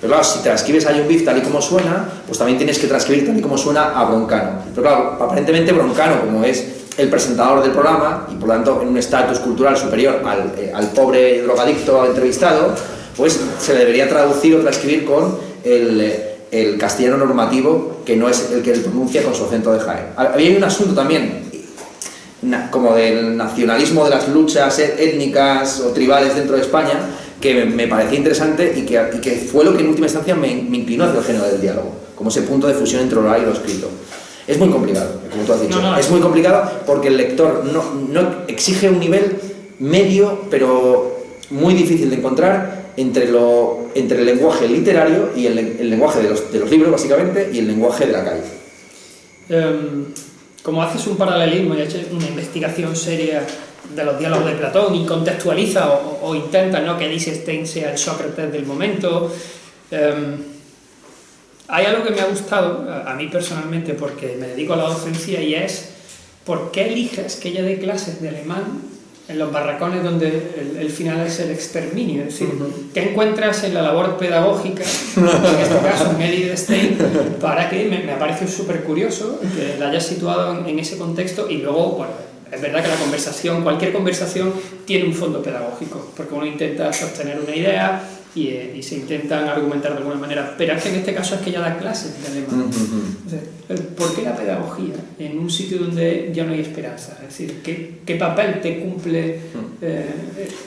Pero claro, si transcribes a Young Beef tal y como suena, pues también tienes que transcribir tal y como suena a Broncano. Pero claro, aparentemente Broncano, como es el presentador del programa y por lo tanto en un estatus cultural superior al pobre drogadicto entrevistado, pues se le debería traducir o transcribir con el castellano normativo, que no es el que él pronuncia con su acento de Jaén. Había un asunto también como del nacionalismo de las luchas étnicas o tribales dentro de España, que me parecía interesante y que fue lo que en última instancia me inclinó hacia el género del diálogo, como ese punto de fusión entre oral y lo escrito. Es muy complicado, como tú has dicho. Es muy complicado porque el lector no exige un nivel medio, pero muy difícil de encontrar entre el lenguaje literario y el lenguaje de los libros, básicamente, y el lenguaje de la calle. Como haces un paralelismo y has hecho una investigación seria de los diálogos de Platón y contextualiza o intenta, ¿no?, que Stein sea el Sócrates del momento, hay algo que me ha gustado a mí personalmente porque me dedico a la docencia, y es ¿por qué eliges que ella dé clases de alemán en los barracones donde el final es el exterminio? Es decir, ¿qué encuentras en la labor pedagógica, en este caso en Edith Stein, para que me ha parecido súper curioso que la hayas situado en ese contexto? Y luego, bueno, es verdad que la conversación, cualquier conversación tiene un fondo pedagógico, porque uno intenta sostener una idea y se intentan argumentar de alguna manera, pero es que en este caso es que ella da clases de alemán. ¿Por qué la pedagogía en un sitio donde ya no hay esperanza? Es decir, ¿qué papel te cumple?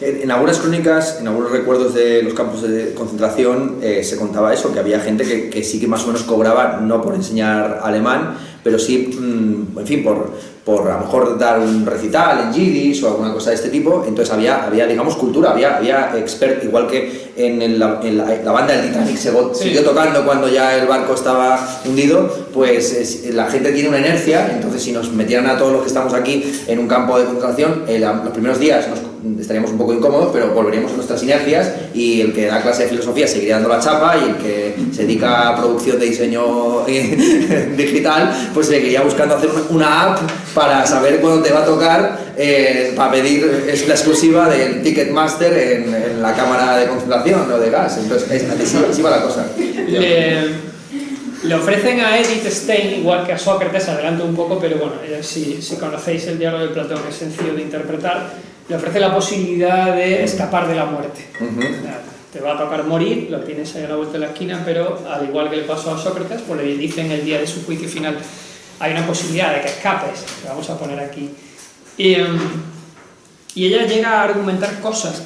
En algunas crónicas, en algunos recuerdos de los campos de concentración, se contaba eso, que había gente que sí que más o menos cobraba, no por enseñar alemán, pero sí, en fin, por a lo mejor dar un recital en yiddish o alguna cosa de este tipo. Entonces había digamos, cultura, había expert, igual que en la banda del Titanic siguió tocando cuando ya el barco estaba hundido, pues la gente tiene una inercia. Entonces si nos metieran a todos los que estamos aquí en un campo de concentración, los primeros días estaríamos un poco incómodos, pero volveríamos a nuestras inercias, y el que da clase de filosofía seguiría dando la chapa, y el que se dedica a producción de diseño digital pues seguiría buscando hacer una app para saber cuándo te va a tocar, para pedir la exclusiva del Ticketmaster en la cámara de concentración o de gas. Entonces así va la cosa. Le ofrecen a Edith Stein, igual que a Sócrates, adelanto un poco, pero bueno, si conocéis el diálogo de Platón es sencillo de interpretar, le ofrece la posibilidad de escapar de la muerte. Te va a tocar morir, lo tienes ahí a la vuelta de la esquina, pero al igual que le pasó a Sócrates, pues le dicen el día de su juicio final, hay una posibilidad de que escapes, que vamos a poner aquí. Y ella llega a argumentar cosas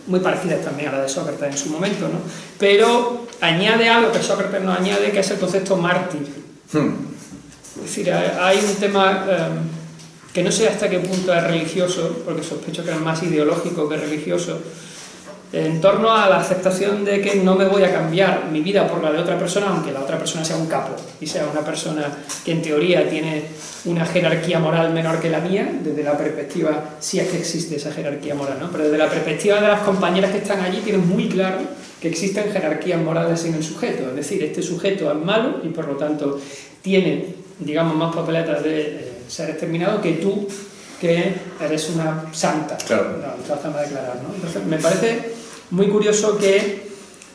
muy parecidas también a la de Sócrates en su momento, ¿no? Pero añade algo que Sócrates no añade, que es el concepto mártir. Es decir, hay un tema que no sé hasta qué punto es religioso, porque sospecho que es más ideológico que religioso, en torno a la aceptación de que no me voy a cambiar mi vida por la de otra persona, aunque la otra persona sea un capo y sea una persona que en teoría tiene una jerarquía moral menor que la mía, desde la perspectiva, si es que existe esa jerarquía moral, ¿no? Pero desde la perspectiva de las compañeras que están allí, tienen muy claro que existen jerarquías morales en el sujeto, es decir, este sujeto es malo y por lo tanto tiene, digamos, más papeletas de ser exterminado que tú, que eres una santa. Claro. No, te vas a declarar, ¿no? Entonces, me parece muy curioso que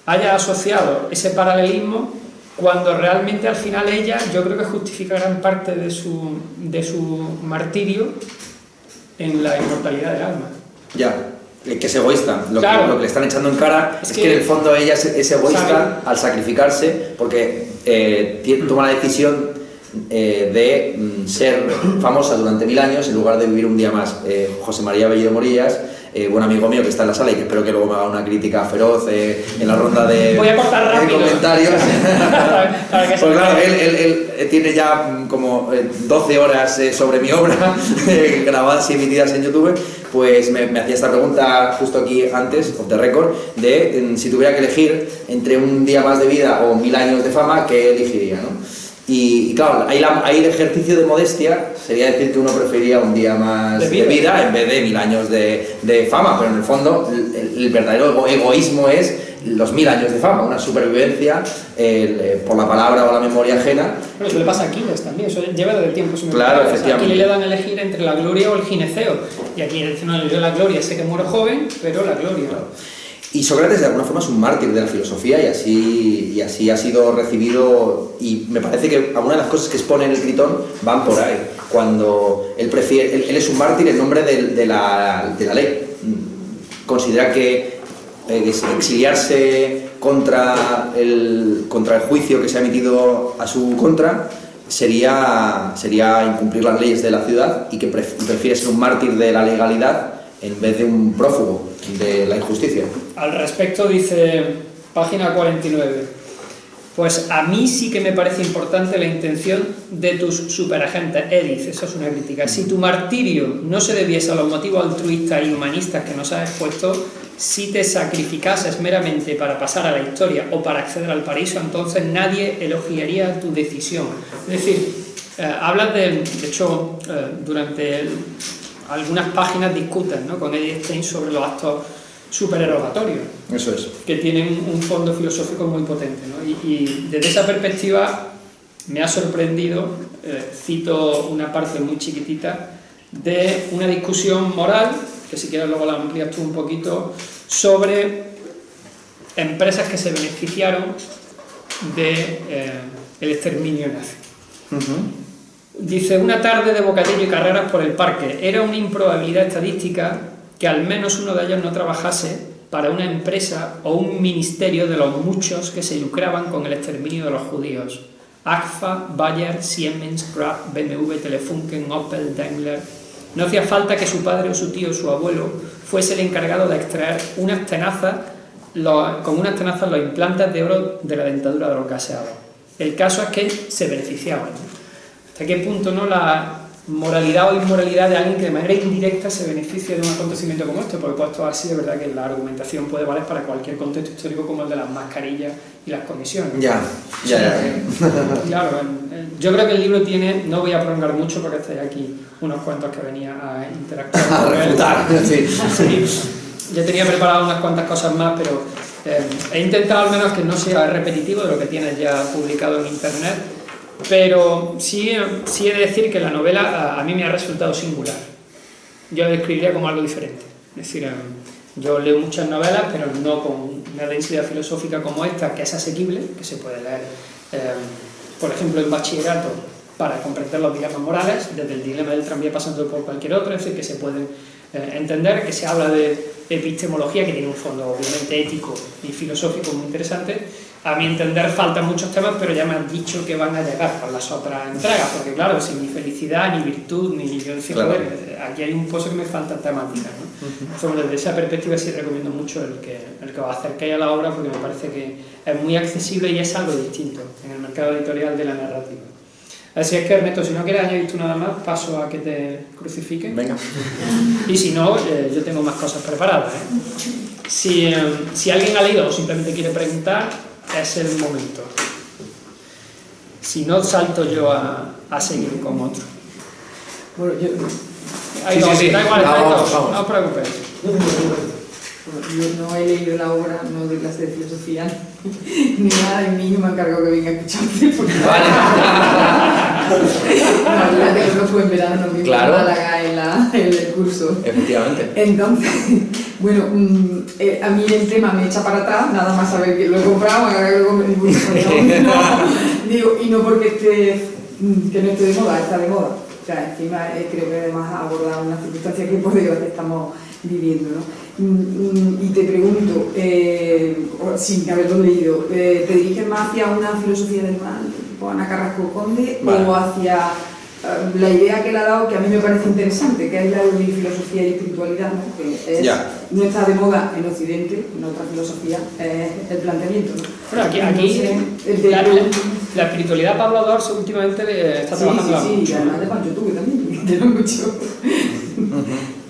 haya asociado ese paralelismo cuando realmente al final ella, yo creo que justifica gran parte de su martirio en la inmortalidad del alma. Ya, que es egoísta. Lo que le están echando en cara es que en el fondo ella es egoísta al sacrificarse, porque toma la decisión de ser famosa durante 1000 años en lugar de vivir un día más. José María Bellido Morillas, buen amigo mío que está en la sala y que espero que luego me haga una crítica feroz en la ronda de comentarios. Pues claro, él tiene ya como 12 horas sobre mi obra grabadas y emitidas en YouTube. Pues me hacía esta pregunta justo aquí antes, off the record, de si tuviera que elegir entre un día más de vida o 1000 años de fama, ¿qué elegiría, no? Y claro, ahí el ejercicio de modestia sería decir que uno preferiría un día más de vida en vez de 1000 años de fama, pero en el fondo el verdadero egoísmo es los 1000 años de fama, una supervivencia por la palabra o la memoria ajena. Pero eso le pasa a Aquiles también, eso lleva desde tiempo. Claro, efectivamente. A Aquiles le dan a elegir entre la gloria o el gineceo, y aquí dice, no, yo la gloria, sé que muero joven, pero la gloria. Claro. Y Sócrates de alguna forma es un mártir de la filosofía y así ha sido recibido, y me parece que algunas de las cosas que expone en el Critón van por ahí, cuando él es un mártir en nombre de la ley. Considera que exiliarse contra el juicio que se ha emitido a su contra sería incumplir las leyes de la ciudad, y que prefiere ser un mártir de la legalidad en vez de un prófugo de la injusticia. Al respecto dice, página 49, pues a mí sí que me parece importante la intención de tus superagentes, Edith, eso es una crítica. Si tu martirio no se debiese a los motivos altruistas y humanistas que nos has expuesto, si te sacrificases meramente para pasar a la historia o para acceder al paraíso, entonces nadie elogiaría tu decisión. Es decir, hablas de hecho, durante algunas páginas discuten, ¿no?, con Edith Stein sobre los actos supererogatorios. Eso es. Que tienen un fondo filosófico muy potente, ¿no? Y desde esa perspectiva me ha sorprendido, cito una parte muy chiquitita, de una discusión moral, que si quieres luego la amplías tú un poquito, sobre empresas que se beneficiaron del exterminio nazi. Dice, una tarde de bocadillo y carreras por el parque. Era una improbabilidad estadística que al menos uno de ellos no trabajase para una empresa o un ministerio de los muchos que se lucraban con el exterminio de los judíos. Agfa, Bayer, Siemens, Kraft, BMW, Telefunken, Opel, Daimler. No hacía falta que su padre o su tío o su abuelo fuese el encargado de extraer con unas tenazas los implantes de oro de la dentadura de los gaseados. El caso es que se beneficiaban, ¿no? ¿Hasta qué punto, no, la moralidad o inmoralidad de alguien que de manera indirecta se beneficia de un acontecimiento como este? Porque puesto así, de verdad que la argumentación puede valer para cualquier contexto histórico, como el de las mascarillas y las comisiones. Ya. Claro, yo creo que el libro tiene, no voy a prolongar mucho porque estoy aquí unos cuantos que venía a interactuar a refutar, sí. Yo tenía preparado unas cuantas cosas más, pero he intentado al menos que no sea repetitivo de lo que tienes ya publicado en internet. Pero sí he de decir que la novela a mí me ha resultado singular. Yo la describiría como algo diferente. Es decir, yo leo muchas novelas, pero no con una densidad filosófica como esta, que es asequible, que se puede leer, por ejemplo, en bachillerato, para comprender los dilemas morales, desde el dilema del tranvía pasando por cualquier otro, es decir, que se pueden entender, que se habla de epistemología, que tiene un fondo obviamente ético y filosófico muy interesante. A mi entender faltan muchos temas, pero ya me han dicho que van a llegar por las otras entregas, porque claro, sin ni felicidad, ni virtud, ni yo decía, claro, aquí hay un pozo que me falta temática, ¿no? Entonces, desde esa perspectiva sí recomiendo mucho el que os acerquéis a la obra, porque me parece que es muy accesible y es algo distinto en el mercado editorial de la narrativa. Así es que, Ernesto, si no quieres añadir tú nada más, paso a que te crucifiquen. Venga. Y si no, yo tengo más cosas preparadas, ¿eh? Si alguien ha leído o simplemente quiere preguntar, es el momento. Si no, salto yo a seguir con otro. Bueno, yo... Da igual, no os preocupéis. Yo no he leído la obra, no doy clase de filosofía ni nada, y mi hijo me ha encargado que venga a escucharte porque no, que no fue en verano, no me claro, Málaga en el curso. Efectivamente. Entonces, bueno, a mí el tema me echa para atrás, nada más saber que lo he comprado, me agarré digo, y no porque que no esté de moda, está de moda. O sea, encima creo que además aborda una circunstancia que por Dios estamos viviendo, ¿no? Y te pregunto, sin haberlo leído, ¿te diriges más hacia una filosofía del mal, tipo Ana Carrasco Conde, vale, o hacia la idea que le ha dado, que a mí me parece interesante, que es la de filosofía y espiritualidad, ¿no? Que es, no está de moda en Occidente, en otra filosofía, es el planteamiento, ¿no? Bueno, aquí la espiritualidad, Pablo Adorso últimamente está trabajando. Sí, y además de Pancho Tuve también, te lo escucho.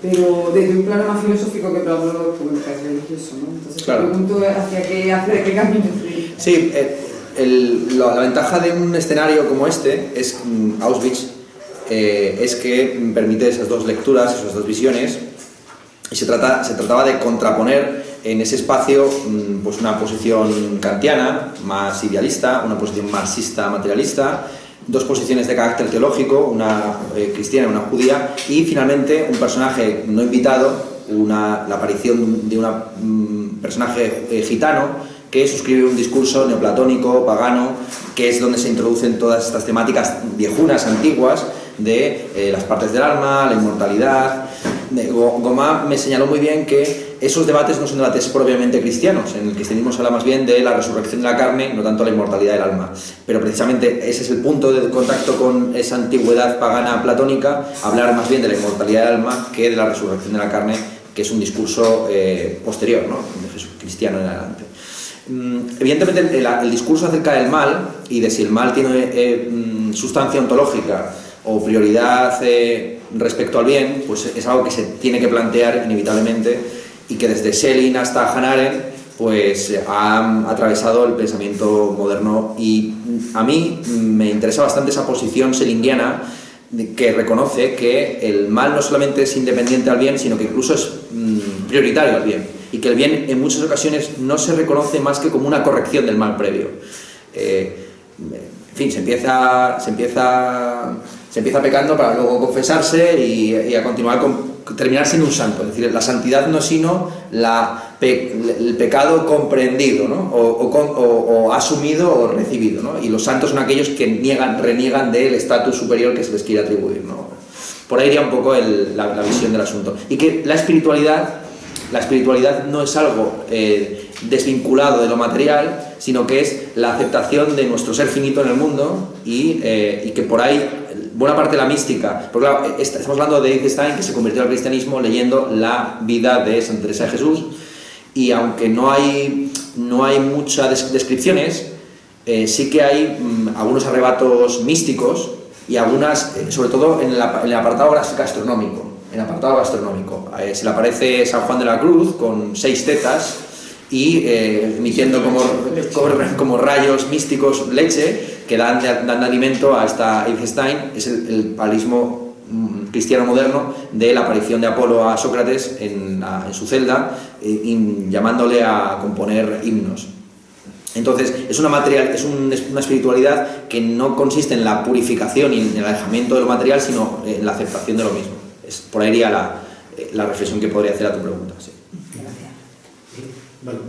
Pero desde un plano más filosófico que plano religioso, ¿no? Entonces, claro, te pregunto hacia qué camino. Sí, La ventaja de un escenario como este es Auschwitz, es que permite esas dos lecturas, esas dos visiones, y se trataba de contraponer en ese espacio pues una posición kantiana, más idealista, una posición marxista, materialista, dos posiciones de carácter teológico, una cristiana y una judía, y finalmente un personaje no invitado, la aparición de un personaje gitano que suscribe un discurso neoplatónico, pagano, que es donde se introducen todas estas temáticas viejunas, antiguas, de las partes del alma, la inmortalidad. Gomá me señaló muy bien que esos debates no son debates propiamente cristianos. En el cristianismo se habla más bien de la resurrección de la carne, no tanto la inmortalidad del alma. Pero precisamente ese es el punto de contacto con esa antigüedad pagana platónica, hablar más bien de la inmortalidad del alma que de la resurrección de la carne, que es un discurso posterior, ¿no?, de Jesús cristiano en adelante. Evidentemente el discurso acerca del mal y de si el mal tiene sustancia ontológica o prioridad respecto al bien, pues es algo que se tiene que plantear inevitablemente, y que desde Schelling hasta Hannah Arendt pues ha atravesado el pensamiento moderno. Y a mí me interesa bastante esa posición schellingiana que reconoce que el mal no solamente es independiente al bien, sino que incluso es prioritario al bien, y que el bien en muchas ocasiones no se reconoce más que como una corrección del mal previo. En fin, se empieza pecando para luego confesarse y a continuar terminar siendo un santo. Es decir, la santidad no es sino el pecado comprendido, ¿no?, o asumido o recibido, ¿no? Y los santos son aquellos que reniegan del estatus superior que se les quiere atribuir, ¿no? Por ahí iría un poco la visión del asunto. Y que la espiritualidad no es algo desvinculado de lo material, sino que es la aceptación de nuestro ser finito en el mundo, y que por ahí buena parte de la mística, porque claro, estamos hablando de Edith Stein, que se convirtió al cristianismo leyendo la vida de Santa Teresa de Jesús, y aunque no hay muchas descripciones, sí que hay algunos arrebatos místicos, y algunas, sobre todo en el apartado gastronómico. Se le aparece San Juan de la Cruz con 6 tetas y emitiendo como rayos místicos leche que dan alimento a esta Edith Stein. Es el paralelismo cristiano moderno de la aparición de Apolo a Sócrates en su celda, llamándole a componer himnos. Entonces, es una espiritualidad que no consiste en la purificación y en el alejamiento de lo material, sino en la aceptación de lo mismo. Por ahí iría la reflexión que podría hacer a tu pregunta. Sí. Gracias. Bueno,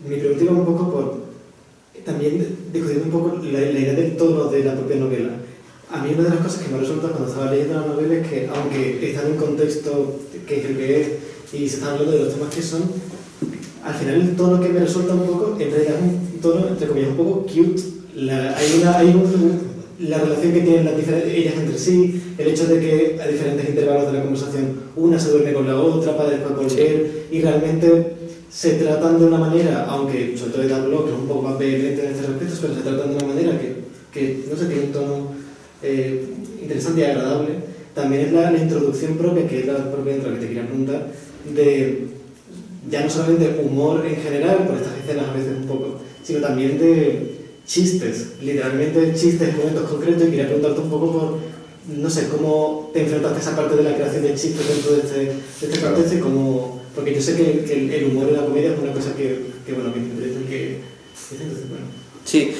mi pregunta iba un poco por también discutiendo un poco la idea del tono de la propia novela. A mí una de las cosas que me resulta cuando estaba leyendo la novela es que, aunque está en un contexto que es el que es y se está hablando de los temas que son, al final el tono que me resulta un poco, en realidad es un tono, entre comillas, un poco cute. La relación que tienen ellas entre sí, el hecho de que a diferentes intervalos de la conversación una se duerme con la otra para después volver, y realmente se tratan de una manera, aunque sobre todo Dan Block es un poco más vehemente en este respecto, pero se tratan de una manera que no sé, tiene un tono interesante y agradable. También es la introducción propia, que es la propia dentro de la que te quería preguntar, de ya no solamente humor en general, por estas escenas a veces un poco, sino también de chistes, literalmente chistes en momentos concretos. Y quería preguntarte un poco por, no sé, cómo te enfrentaste a esa parte de la creación de chistes dentro de este contexto, y cómo, porque yo sé que el humor en la comedia es una cosa que bueno, que me interesa, entonces, bueno. Sí,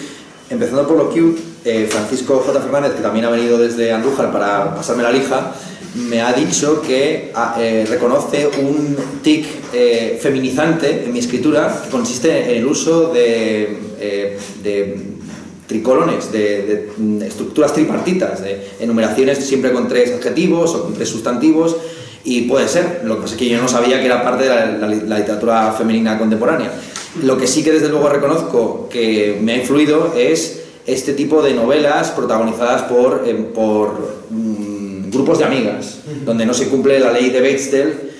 empezando por lo cute, Francisco J. Fernández, que también ha venido desde Andújar para pasarme la lija, me ha dicho que reconoce un tic feminizante en mi escritura, que consiste en el uso de tricolones, de estructuras tripartitas, de enumeraciones siempre con 3 adjetivos o con 3 sustantivos, y puede ser. Lo que pasa es que yo no sabía que era parte de la literatura femenina contemporánea. Lo que sí que desde luego reconozco que me ha influido es este tipo de novelas protagonizadas por grupos de amigas, donde no se cumple la ley de Bechdel,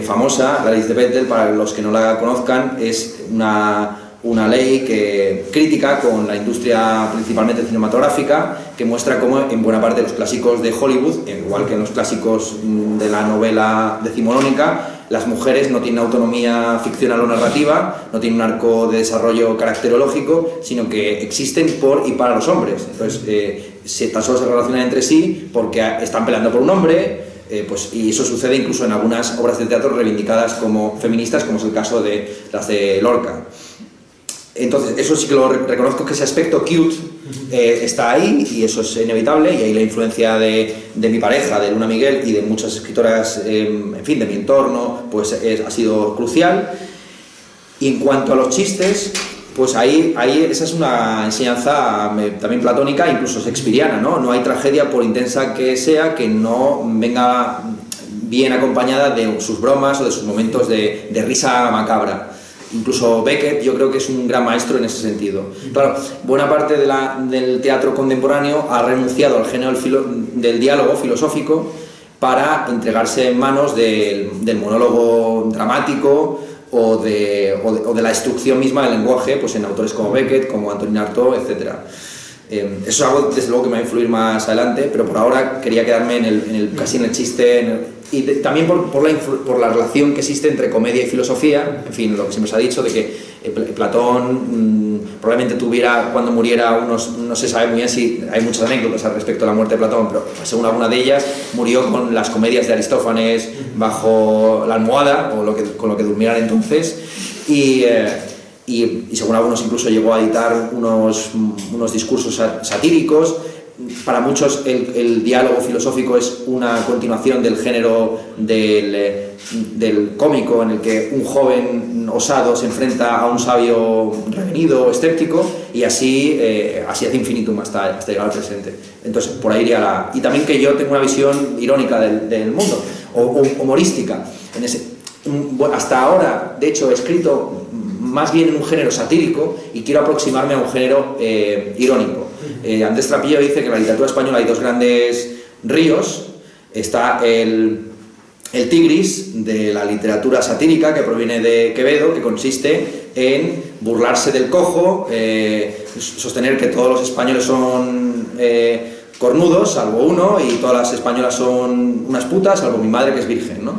famosa. La ley de Bechdel, para los que no la conozcan, es una ley que crítica con la industria principalmente cinematográfica, que muestra cómo en buena parte de los clásicos de Hollywood, igual que en los clásicos de la novela decimonónica, las mujeres no tienen autonomía ficcional o narrativa, no tienen un arco de desarrollo caracterológico, sino que existen por y para los hombres. Entonces, tan solo se relacionan entre sí porque están peleando por un hombre, y eso sucede incluso en algunas obras de teatro reivindicadas como feministas, como es el caso de las de Lorca. Entonces, eso sí que lo reconozco, que ese aspecto cute está ahí, y eso es inevitable, y ahí la influencia de mi pareja, de Luna Miguel, y de muchas escritoras, en fin, de mi entorno, pues ha sido crucial. Y en cuanto a los chistes, pues ahí esa es una enseñanza también platónica, incluso shakespeariana, ¿no? No hay tragedia, por intensa que sea, que no venga bien acompañada de sus bromas o de sus momentos de risa macabra. Incluso Beckett yo creo que es un gran maestro en ese sentido. Claro, buena parte del teatro contemporáneo ha renunciado al género del diálogo filosófico para entregarse en manos del monólogo dramático o de la instrucción misma del lenguaje, pues en autores como Beckett, como Antonin Artaud, etc. Eso es algo, desde luego, que me va a influir más adelante, pero por ahora quería quedarme casi en el chiste, también por la relación que existe entre comedia y filosofía. En fin, lo que siempre se ha dicho de que Platón probablemente tuviera, cuando muriera, no se sabe muy bien si hay muchas anécdotas al respecto de la muerte de Platón, pero según alguna de ellas murió con las comedias de Aristófanes bajo la almohada, o con lo que durmieran entonces, y según algunos incluso llegó a editar unos discursos satíricos. Para muchos el diálogo filosófico es una continuación del género del cómico, en el que un joven osado se enfrenta a un sabio revenido, escéptico, y así hace infinitum hasta llegar al presente. Entonces, por ahí iría y también que yo tengo una visión irónica del mundo, o humorística. Hasta ahora, de hecho, he escrito más bien en un género satírico y quiero aproximarme a un género irónico. Andrés Trapillo dice que en la literatura española hay dos grandes ríos. Está el Tigris, de la literatura satírica, que proviene de Quevedo, que consiste en burlarse del cojo, sostener que todos los españoles son cornudos, salvo uno, y todas las españolas son unas putas, salvo mi madre, que es virgen, ¿no?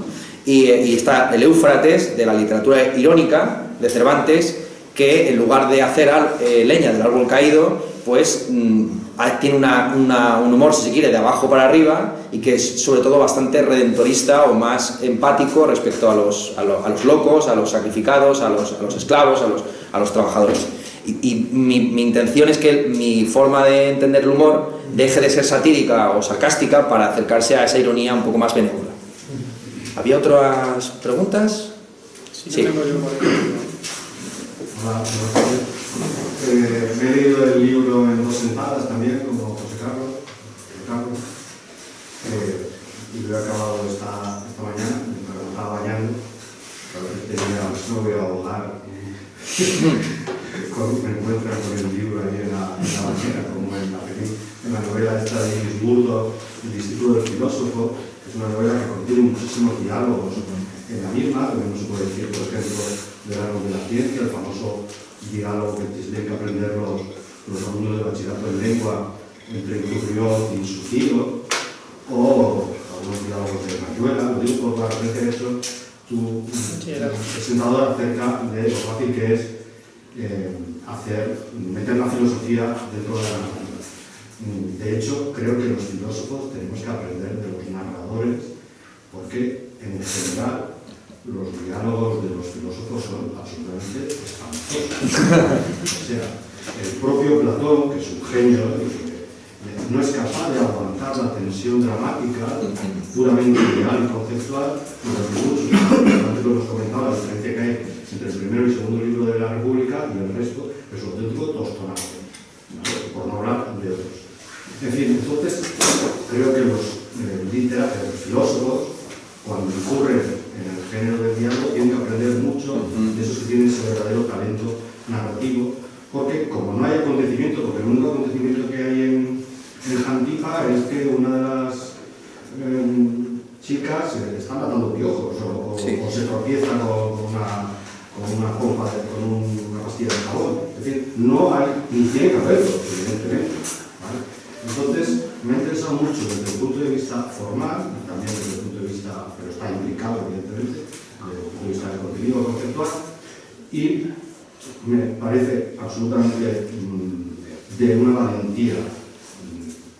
Y está el Éufrates, de la literatura irónica, de Cervantes, que en lugar de hacer leña del árbol caído, pues tiene un humor, si se quiere, de abajo para arriba, y que es sobre todo bastante redentorista o más empático respecto a los locos, a los sacrificados, a los esclavos, a los trabajadores. Y mi intención es que mi forma de entender el humor deje de ser satírica o sarcástica para acercarse a esa ironía un poco más benévola. ¿Había otras preguntas? Sí. Hola, me he leído el libro en 2 sentadas también, como José Carlos, y lo he acabado esta mañana, me estaba bañando, no voy a ahogar, me encuentran con el libro ahí en la bañera, como en la novela esta de Iris Murdoch, El Instituto del Filósofo, que es una novela que contiene muchísimos diálogos en la misma, lo que no se puede decir, por ejemplo, del árbol de la ciencia, el famoso diálogo que tienen que aprender los alumnos de bachillerato en lengua entre Incurrió y Sucido, o algunos diálogos de Rayuela. Lo digo por la referencia de eso, tu presentador, acerca de lo fácil que es meter la filosofía dentro de la narrativa. De hecho, creo que los filósofos tenemos que aprender de los narradores, porque en general los diálogos de los filósofos son absolutamente espantosos. O sea, el propio Platón, que es un genio, no es capaz de aguantar la tensión dramática puramente ideal y conceptual de los discursos. Antes lo comentaba, la diferencia que hay entre el primero y el segundo libro de la República y el resto es un auténtico tostonazo, ¿vale? Por no hablar de otros. En fin, entonces creo que los filósofos, cuando incurren en el género del diálogo, tienen que aprender mucho de esos que tienen ese verdadero talento narrativo, porque como no hay acontecimiento, porque el único acontecimiento que hay en Jantipa es que una de las chicas está matando piojos o se tropieza con una pompa, con una pastilla de jabón. Es decir, no hay, ni tiene que haberlo, evidentemente, ¿vale? Entonces, me ha interesado mucho desde el punto de vista formal, y también desde el punto de vista, pero está implicado evidentemente, desde el punto de vista del contenido conceptual, y me parece absolutamente de una valentía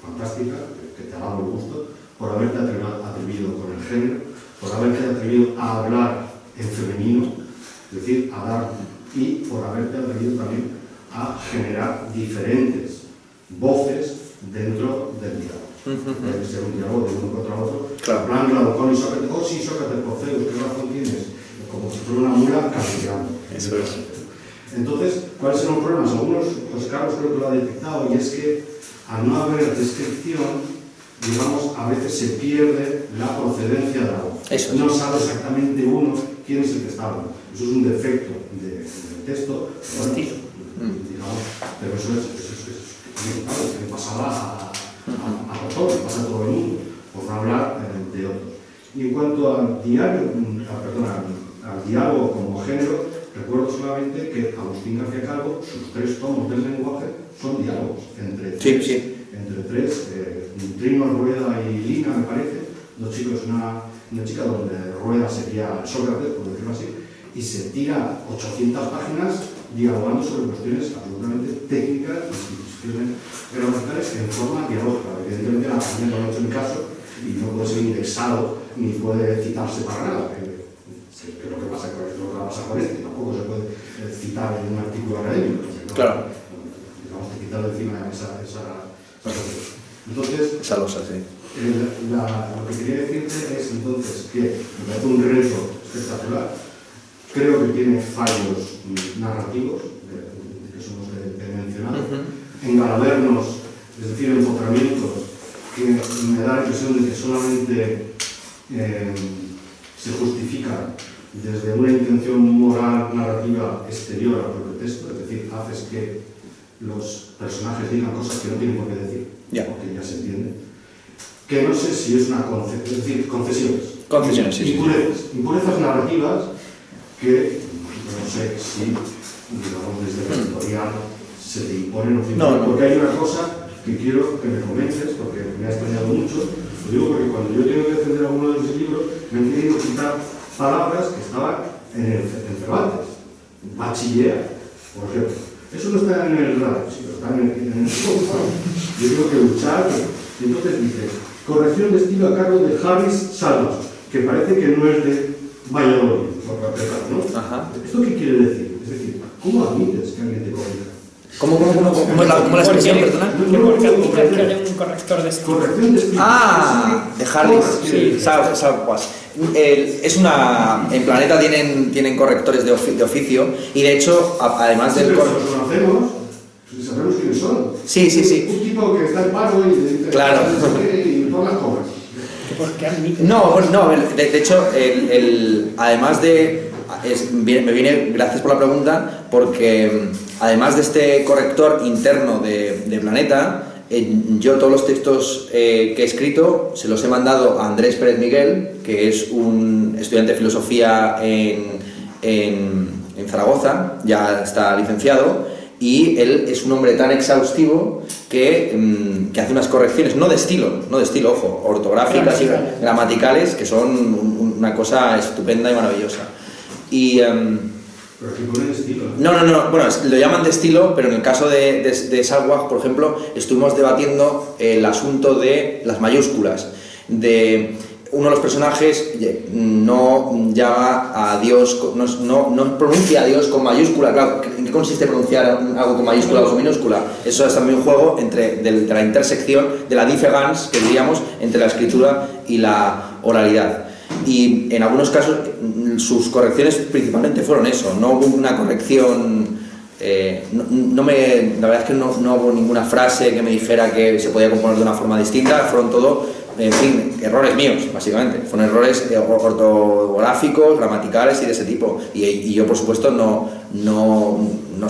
fantástica, que te ha dado el gusto, por haberte atrevido con el género, por haberte atrevido a hablar en femenino, es decir, y por haberte atrevido también a generar diferentes voces dentro del diálogo. Puede ser un diálogo de uno contra otro, Claro. plan Glaucón y Sócrates, oh sí, Sócrates, por Zeus, ¿qué razón tienes? Como si fuera una mula castigarme. Eso es. Entonces, ¿cuáles son los problemas? Algunos, José Carlos creo que lo ha detectado, y es que al no haber descripción, digamos, a veces se pierde la procedencia de la voz. Eso es. No sabe exactamente uno quién es el que está hablando. Eso es un defecto del texto, bueno, digamos, pero eso es que pasaba a todos, pasa a todo el mundo, por no hablar de otros. Y en cuanto al diálogo como género, recuerdo solamente que Agustín García Calvo, sus 3 tomos del lenguaje son diálogos entre tres, Trino, Rueda y Lina, me parece, 2 chicos, una chica donde Rueda sería Sócrates, por decirlo así, y se tira 800 páginas dialogando sobre cuestiones absolutamente técnicas y discusiones gramaticales en forma dialógica. Evidentemente la página no lo ha hecho en mi caso y no puede ser indexado ni puede citarse para nada. Que es lo que pasa con este, tampoco se puede citar en un artículo académico. Claro. Digamos, te quitar de encima esa entonces, esa losa, sí. Lo que quería decirte es entonces que me parece un reto espectacular. Creo que tiene fallos narrativos, que son los que he mencionado, engalabernos, es decir, empotramientos que me da la impresión de que solamente se justifican desde una intención moral narrativa exterior al propio texto, es decir, haces que los personajes digan cosas que no tienen por qué decir, porque ya se entiende. Que no sé si es una concepción, es decir, concesiones, sí. impurezas narrativas que no sé si, digamos, desde la editorial se te imponen o no, porque hay una cosa que quiero que me convences, porque me ha extrañado mucho. Lo digo porque cuando yo tengo que defender alguno de mis libros, me han querido quitar palabras que estaban en Cervantes, bachiller, por ejemplo. Eso no está en el radio, sino está en el software. Yo tengo que luchar. Y entonces dice, corrección de estilo a cargo de Harris Salvas, que parece que no es de Valladolid, por empezar, ¿no? Ajá. ¿Esto qué quiere decir? Es decir, ¿cómo admites que alguien te corrija? ¿Cómo es la expresión, perdona? Porque admites que haya un corrector de estilo. Corrección de estilo. Ah, de Harris. Sí, Salvas. Es una... En Planeta tienen correctores de oficio y de hecho, además del... Los conocemos, sabemos quiénes son. Sí. Un tipo que está en paro y claro. Y todas las cobras. ¿Por qué admite? No, de hecho, además de... me viene, gracias por la pregunta, porque además de este corrector interno de Planeta, yo todos los textos que he escrito se los he mandado a Andrés Pérez Miguel, que es un estudiante de filosofía en Zaragoza, ya está licenciado, y él es un hombre tan exhaustivo que hace unas correcciones, no de estilo, ojo, ortográficas y gramaticales, que son una cosa estupenda y maravillosa. Pero aquí ponen estilo. No, bueno, lo llaman de estilo, pero en el caso de Salwag, por ejemplo, estuvimos debatiendo el asunto de las mayúsculas. Uno de los personajes no llama a Dios, no pronuncia a Dios con mayúscula. Claro, ¿en qué consiste pronunciar algo con mayúscula o con minúscula? Eso es también un juego de la intersección, de la difference, que diríamos, entre la escritura y la oralidad. Y en algunos casos sus correcciones principalmente fueron eso, no hubo una corrección, la verdad es que no hubo ninguna frase que me dijera que se podía componer de una forma distinta, fueron todo, en fin, errores míos, básicamente, fueron errores ortográficos, gramaticales y de ese tipo, y yo por supuesto no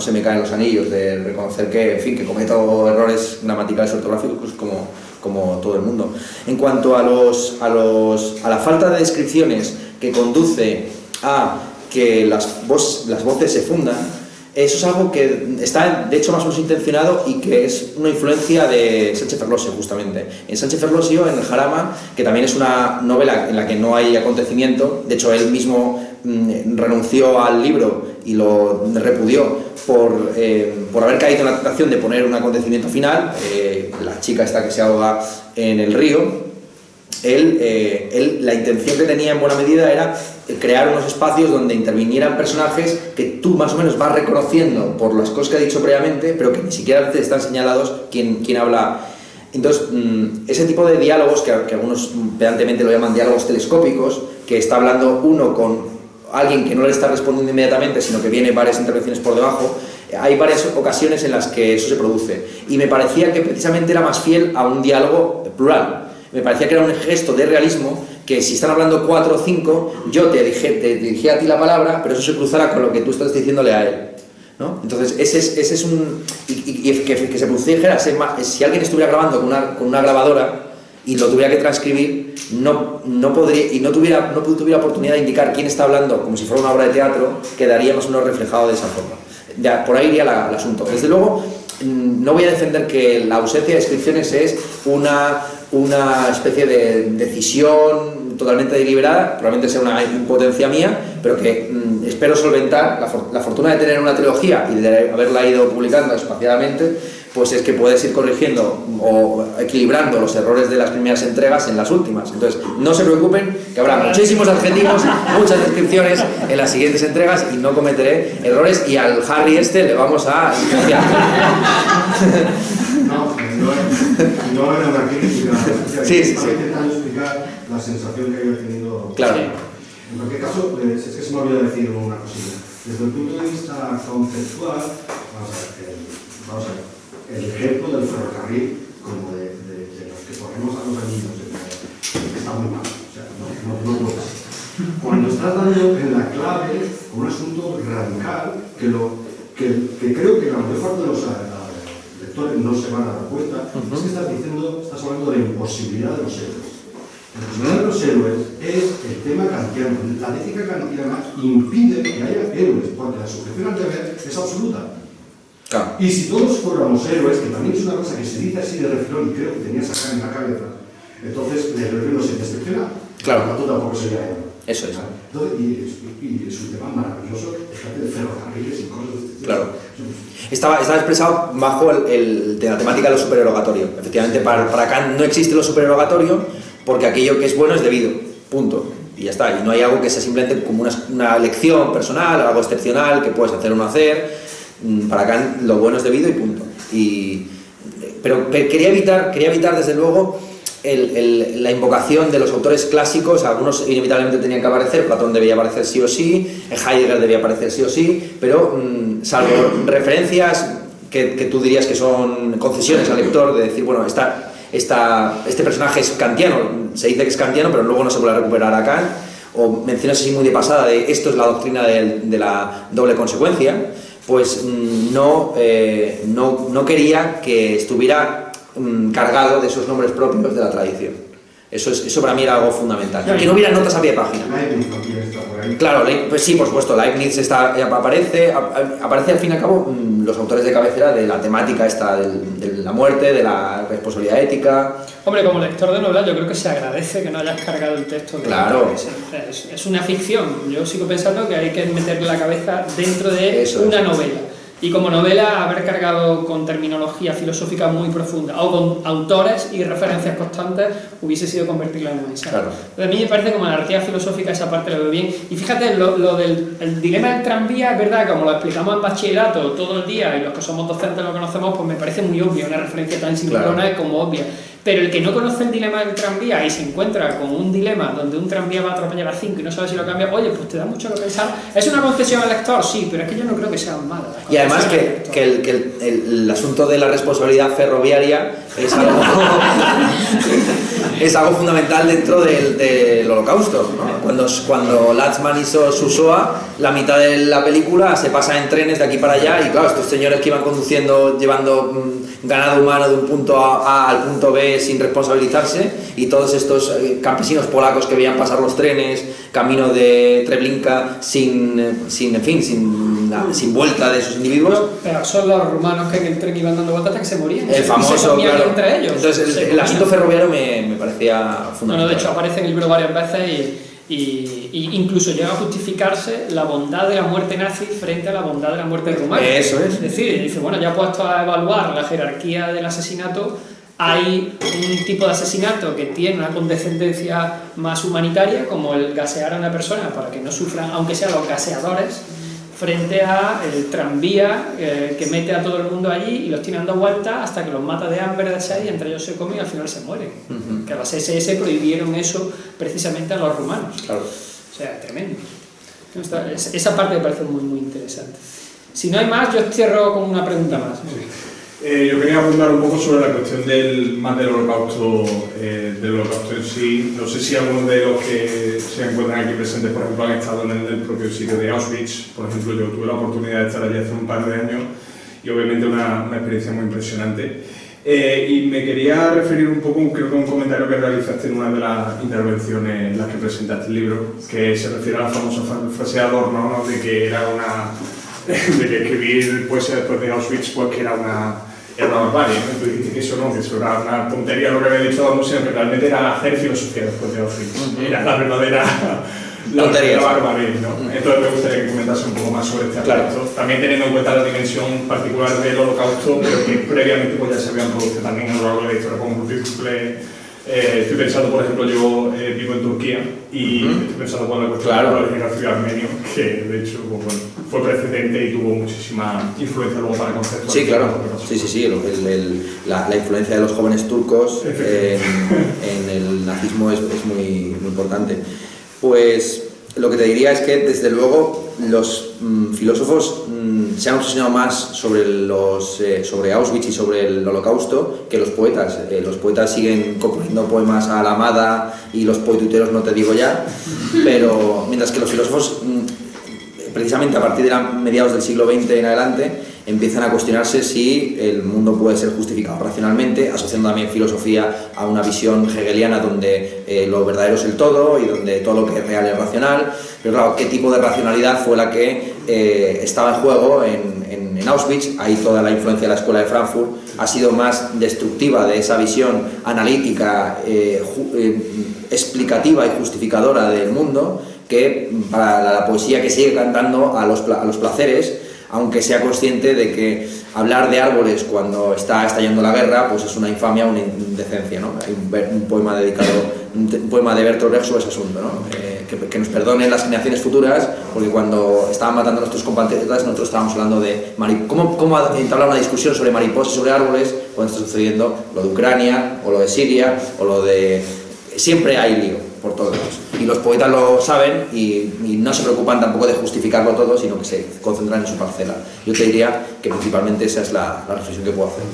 se me caen los anillos de reconocer que, en fin, que cometo errores gramaticales y ortográficos como todo el mundo. En cuanto a la falta de descripciones que conduce a que las voces se fundan, eso es algo que está de hecho más o menos intencionado y que es una influencia de Sánchez Ferlosio, justamente. En Sánchez Ferlosio, en El Jarama, que también es una novela en la que no hay acontecimiento, de hecho él mismo renunció al libro y lo repudió por haber caído en la tentación de poner un acontecimiento final, la chica esta que se ahoga en el río. La intención que tenía en buena medida era crear unos espacios donde intervinieran personajes que tú más o menos vas reconociendo por las cosas que ha dicho previamente, pero que ni siquiera te están señalados quién habla. Entonces, ese tipo de diálogos, que algunos pedantemente lo llaman diálogos telescópicos, que está hablando uno con alguien que no le está respondiendo inmediatamente, sino que viene varias intervenciones por debajo, hay varias ocasiones en las que eso se produce. Y me parecía que precisamente era más fiel a un diálogo plural. Me parecía que era un gesto de realismo, que si están hablando 4 o 5, yo te dirigía a ti la palabra, pero eso se cruzara con lo que tú estás diciéndole a él, ¿no? Entonces, ese es un... Y que se produjera, si alguien estuviera grabando con una grabadora y lo tuviera que transcribir, no podría, y no tuviera oportunidad de indicar quién está hablando, como si fuera una obra de teatro, quedaría más o menos reflejado de esa forma. Ya, por ahí iría el asunto. Desde luego, no voy a defender que la ausencia de descripciones es una especie de decisión totalmente deliberada, probablemente sea una impotencia mía, pero que espero solventar. La fortuna de tener una trilogía y de haberla ido publicando espaciadamente, pues es que puedes ir corrigiendo o equilibrando los errores de las primeras entregas en las últimas. Entonces, no se preocupen, que habrá muchísimos adjetivos, muchas descripciones en las siguientes entregas y no cometeré errores, y al Harry le vamos a licenciar. No era una crítica. Sí. Intentando explicar la sensación que yo he tenido. Claro. En cualquier caso, es que se me olvidó decir una cosilla. Desde el punto de vista conceptual, vamos a ver. El ejemplo del ferrocarril, como de los que ponemos a los anillos, está muy mal. O sea, no puede ser. Cuando estás dando en la clave un asunto radical que creo que la mayor parte de los lectores no se van a dar cuenta, es que estás hablando de la imposibilidad de los héroes. La imposibilidad de los héroes es el tema kantiano. La ética kantiana impide que haya héroes, porque la sujeción al deber es absoluta. Claro. Y si todos fuéramos héroes, que también es una cosa que se dice así de refilón y creo que tenías acá en la cabeza, entonces el héroe no sería excepcional. Claro. Tú tampoco sería héroe. Eso es. Entonces, y es un tema maravilloso, fíjate, de ferrocarriles y cosas de este tipo. Claro. Estaba expresado bajo de la temática de lo supererogatorio. Efectivamente, para Kant no existe lo supererogatorio porque aquello que es bueno es debido. Punto. Y ya está. Y no hay algo que sea simplemente como una elección personal, algo excepcional que puedes hacer o no hacer. Para Kant lo bueno es debido y punto. Pero quería evitar desde luego la invocación de los autores clásicos. Algunos inevitablemente tenían que aparecer, Platón debía aparecer sí o sí, Heidegger debía aparecer sí o sí, pero salvo referencias que tú dirías que son concesiones al lector, de decir, bueno, este personaje es kantiano, se dice que es kantiano, pero luego no se puede recuperar a Kant, o mencionas así muy de pasada de esto es la doctrina de la doble consecuencia, pues no quería que estuviera cargado de esos nombres propios de la tradición. Eso para mí era algo fundamental. Que no hubiera notas a pie de página. Leibniz también está por ahí. Claro, pues sí, por supuesto, Leibniz aparece al fin y al cabo los autores de cabecera de la temática esta de la muerte, de la responsabilidad ética. Hombre, como lector de novela yo creo que se agradece que no hayas cargado el texto. Claro. Es una ficción. Yo sigo pensando que hay que meterle la cabeza dentro de una novela. Y como novela, haber cargado con terminología filosófica muy profunda o con autores y referencias constantes hubiese sido convertirla en un ensayo. Claro. A mí me parece como la narrativa filosófica esa parte lo veo bien. Y fíjate, lo del el dilema del tranvía, es verdad, como lo explicamos en bachillerato todo el día y los que somos docentes lo conocemos, pues me parece muy obvio, una referencia tan simplona como obvia. Pero el que no conoce el dilema del tranvía y se encuentra con un dilema donde un tranvía va a atropellar a 5 y no sabe si lo cambia, oye, pues te da mucho que pensar. ¿Es una concesión al lector? Sí, pero es que yo no creo que sea mala. Y además que el asunto de la responsabilidad ferroviaria es algo, es algo fundamental dentro del Holocausto, ¿no? Cuando Latzman hizo su SOA, la mitad de la película se pasa en trenes de aquí para allá y claro, estos señores que iban conduciendo, llevando ganado humano de un punto A al punto B sin responsabilizarse, y todos estos campesinos polacos que veían pasar los trenes camino de Treblinka sin vuelta de esos individuos. Pero son los rumanos que en el tren iban dando vueltas hasta que se morían. El famoso, se comían claro. Entre ellos. Entonces el asunto ferroviario me parecía fundamental. Bueno, de hecho aparece en el libro varias veces Y incluso llega a justificarse la bondad de la muerte nazi frente a la bondad de la muerte rumana. Eso es. Es decir, dice, bueno, ya puesto a evaluar la jerarquía del asesinato, hay un tipo de asesinato que tiene una condescendencia más humanitaria, como el gasear a una persona para que no sufran, aunque sean los gaseadores, frente a el tranvía que mete a todo el mundo allí y los tiene dando vueltas hasta que los mata de hambre, de sed, y entre ellos se comen y al final se mueren. Que las SS prohibieron eso precisamente a los rumanos. Claro. O sea, tremendo. Esa parte me parece muy, muy interesante. Si no hay más, yo cierro con una pregunta más. Yo quería abundar un poco sobre la cuestión del holocausto en sí. No sé si algunos de los que se encuentran aquí presentes, por ejemplo, han estado en el propio sitio de Auschwitz. Por ejemplo, yo tuve la oportunidad de estar allí hace un par de años y obviamente una experiencia muy impresionante. Y me quería referir un poco, creo que un comentario que realizaste en una de las intervenciones en las que presentaste el libro, que se refiere a la famosa frase de Adorno, ¿no? De que era de que escribir poesía después de Auschwitz, pues que era una barbarie, ¿no? Tú dijiste que eso no, que eso era una tontería lo que había dicho Adorno, sino que realmente era hacer filosofía después de Auschwitz. Era la verdadera barbarie, ¿no? Entonces me gustaría que comentase un poco más sobre este aspecto. Claro. También teniendo en cuenta la dimensión particular del holocausto, pero que previamente pues ya se habían producido también a lo largo de la historia con múltiples. Estoy pensando, por ejemplo, yo vivo en Turquía y estoy pensando con la cuestión del genocidio armenio, que de hecho pues, bueno, fue precedente y tuvo muchísima influencia luego para conceptualizar. Sí, claro. Sí. La influencia de los jóvenes turcos en el nazismo es muy, muy importante. Pues lo que te diría es que, desde luego, los filósofos se han obsesionado más sobre Auschwitz y sobre el Holocausto que los poetas. Los poetas siguen componiendo poemas a la amada y los poetuiteros no te digo ya, pero mientras que los filósofos, precisamente a partir de mediados del siglo XX en adelante, empiezan a cuestionarse si el mundo puede ser justificado racionalmente, asociando también filosofía a una visión hegeliana donde lo verdadero es el todo y donde todo lo que es real es racional. Pero claro, ¿qué tipo de racionalidad fue la que estaba en juego en Auschwitz? Ahí toda la influencia de la Escuela de Frankfurt ha sido más destructiva de esa visión analítica, explicativa y justificadora del mundo, que para la poesía que sigue cantando a los placeres, aunque sea consciente de que hablar de árboles cuando está estallando la guerra pues es una infamia, una indecencia, ¿no? Hay un poema de Bertolt Brecht sobre ese asunto, ¿no? Que nos perdonen las generaciones futuras, porque cuando estaban matando a nuestros compatriotas nosotros estábamos hablando de cómo entablar una discusión sobre mariposas y sobre árboles cuando está sucediendo lo de Ucrania o lo de Siria o lo de... Siempre hay lío por todos lados. Y los poetas lo saben y no se preocupan tampoco de justificarlo todo, sino que se concentran en su parcela. Yo te diría que principalmente esa es la reflexión que puedo hacer.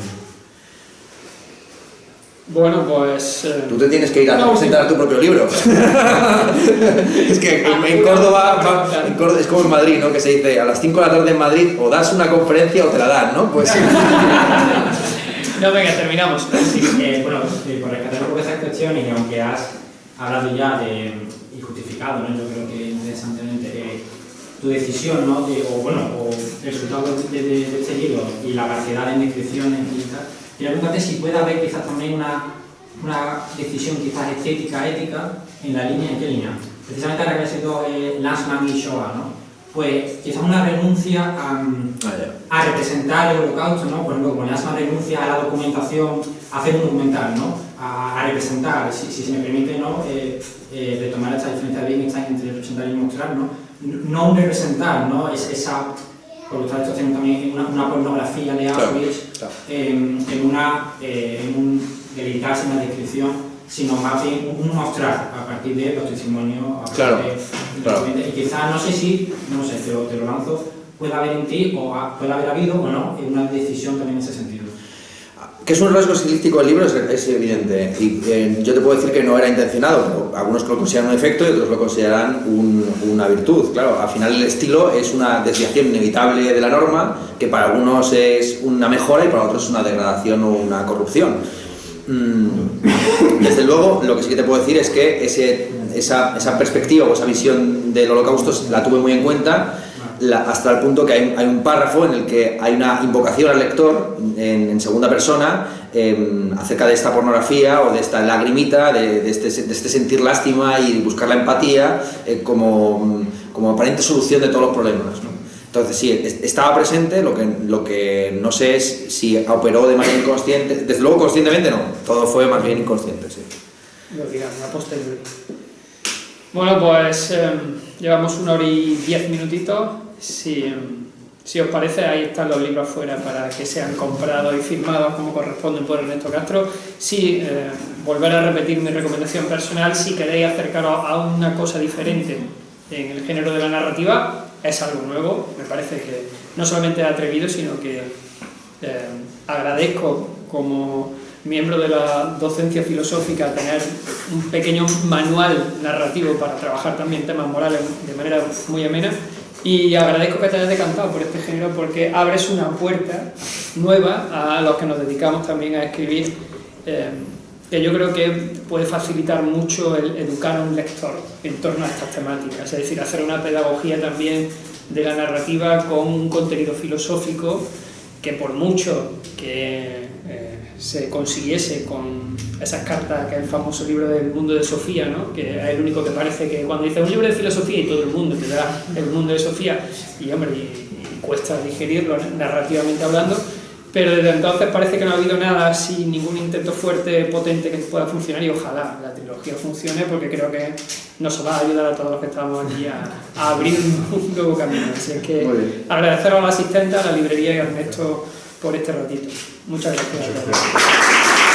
Bueno, pues... Tú te tienes que ir a presentar tu propio libro. Es que en Córdoba es como en Madrid, ¿no? Que se dice a las 5 de la tarde en Madrid o das una conferencia o te la dan, ¿no? Pues... No, venga, terminamos. Sí, bueno, por rescatar un poco esa cuestión, y que aunque has hablado ya y justificado, ¿no? Yo creo que interesantemente tu decisión, ¿no? O el resultado de este libro y la variedad de descripciones y tal, quería preguntarte si puede haber quizás también una decisión quizás estética, ética, en la línea, ¿en qué línea? Precisamente ahora que ha sido Lanzmann y Shoah, ¿no? Pues quizás una renuncia a representar el holocausto, ¿no? Por ejemplo, como Lanzmann renuncia a la documentación, a hacer un documental, ¿no? A representar, si se me permite, ¿no? Retomar esta diferencia de Wittgenstein entre representar y mostrar, ¿no? No un representar, ¿no? Por lo tanto, tenemos también una pornografía de Auschwitz, claro. En un dedicarse en la descripción, sino más bien un mostrar a partir de los testimonios. Claro. Y quizás, no sé, te lo lanzo, puede haber en ti, o puede haber habido o no, una decisión también en ese sentido. Que es un rasgo estilístico del libro es evidente, y yo te puedo decir que no era intencionado, pero algunos lo consideran un defecto y otros lo consideran una virtud. Claro, al final el estilo es una desviación inevitable de la norma, que para algunos es una mejora y para otros es una degradación o una corrupción. Desde luego, lo que sí que te puedo decir es que esa perspectiva o esa visión del holocausto la tuve muy en cuenta, hasta el punto que hay un párrafo en el que hay una invocación al lector en segunda persona acerca de esta pornografía o de esta lagrimita, de este sentir lástima y buscar la empatía como aparente solución de todos los problemas, ¿no? Entonces sí, estaba presente, lo que no sé es si operó de manera inconsciente, desde luego conscientemente no, todo fue más bien inconsciente, sí. Lo digamos, a posteriori. Bueno, pues llevamos 1 hora y 10 minutitos. Si os parece, ahí están los libros fuera para que sean comprados y firmados como corresponden por Ernesto Castro. Sí, volver a repetir mi recomendación personal, si queréis acercaros a una cosa diferente en el género de la narrativa, es algo nuevo. Me parece que no solamente es atrevido, sino que agradezco como miembro de la docencia filosófica tener un pequeño manual narrativo para trabajar también temas morales de manera muy amena, y agradezco que te hayas decantado por este género porque abres una puerta nueva a los que nos dedicamos también a escribir, que yo creo que puede facilitar mucho el educar a un lector en torno a estas temáticas, es decir, hacer una pedagogía también de la narrativa con un contenido filosófico que por mucho que se consiguiese con esas cartas, que es el famoso libro del mundo de Sofía, ¿no? Que es el único que parece que cuando dice un libro de filosofía y todo el mundo te da el mundo de Sofía, y hombre, y cuesta digerirlo narrativamente hablando, pero desde entonces parece que no ha habido nada así, ningún intento fuerte, potente que pueda funcionar, y ojalá la trilogía funcione porque creo que nos va a ayudar a todos los que estamos aquí a abrir un nuevo camino. Así es que agradecer a la asistente, a la librería y a Ernesto por este ratito. Muchas gracias.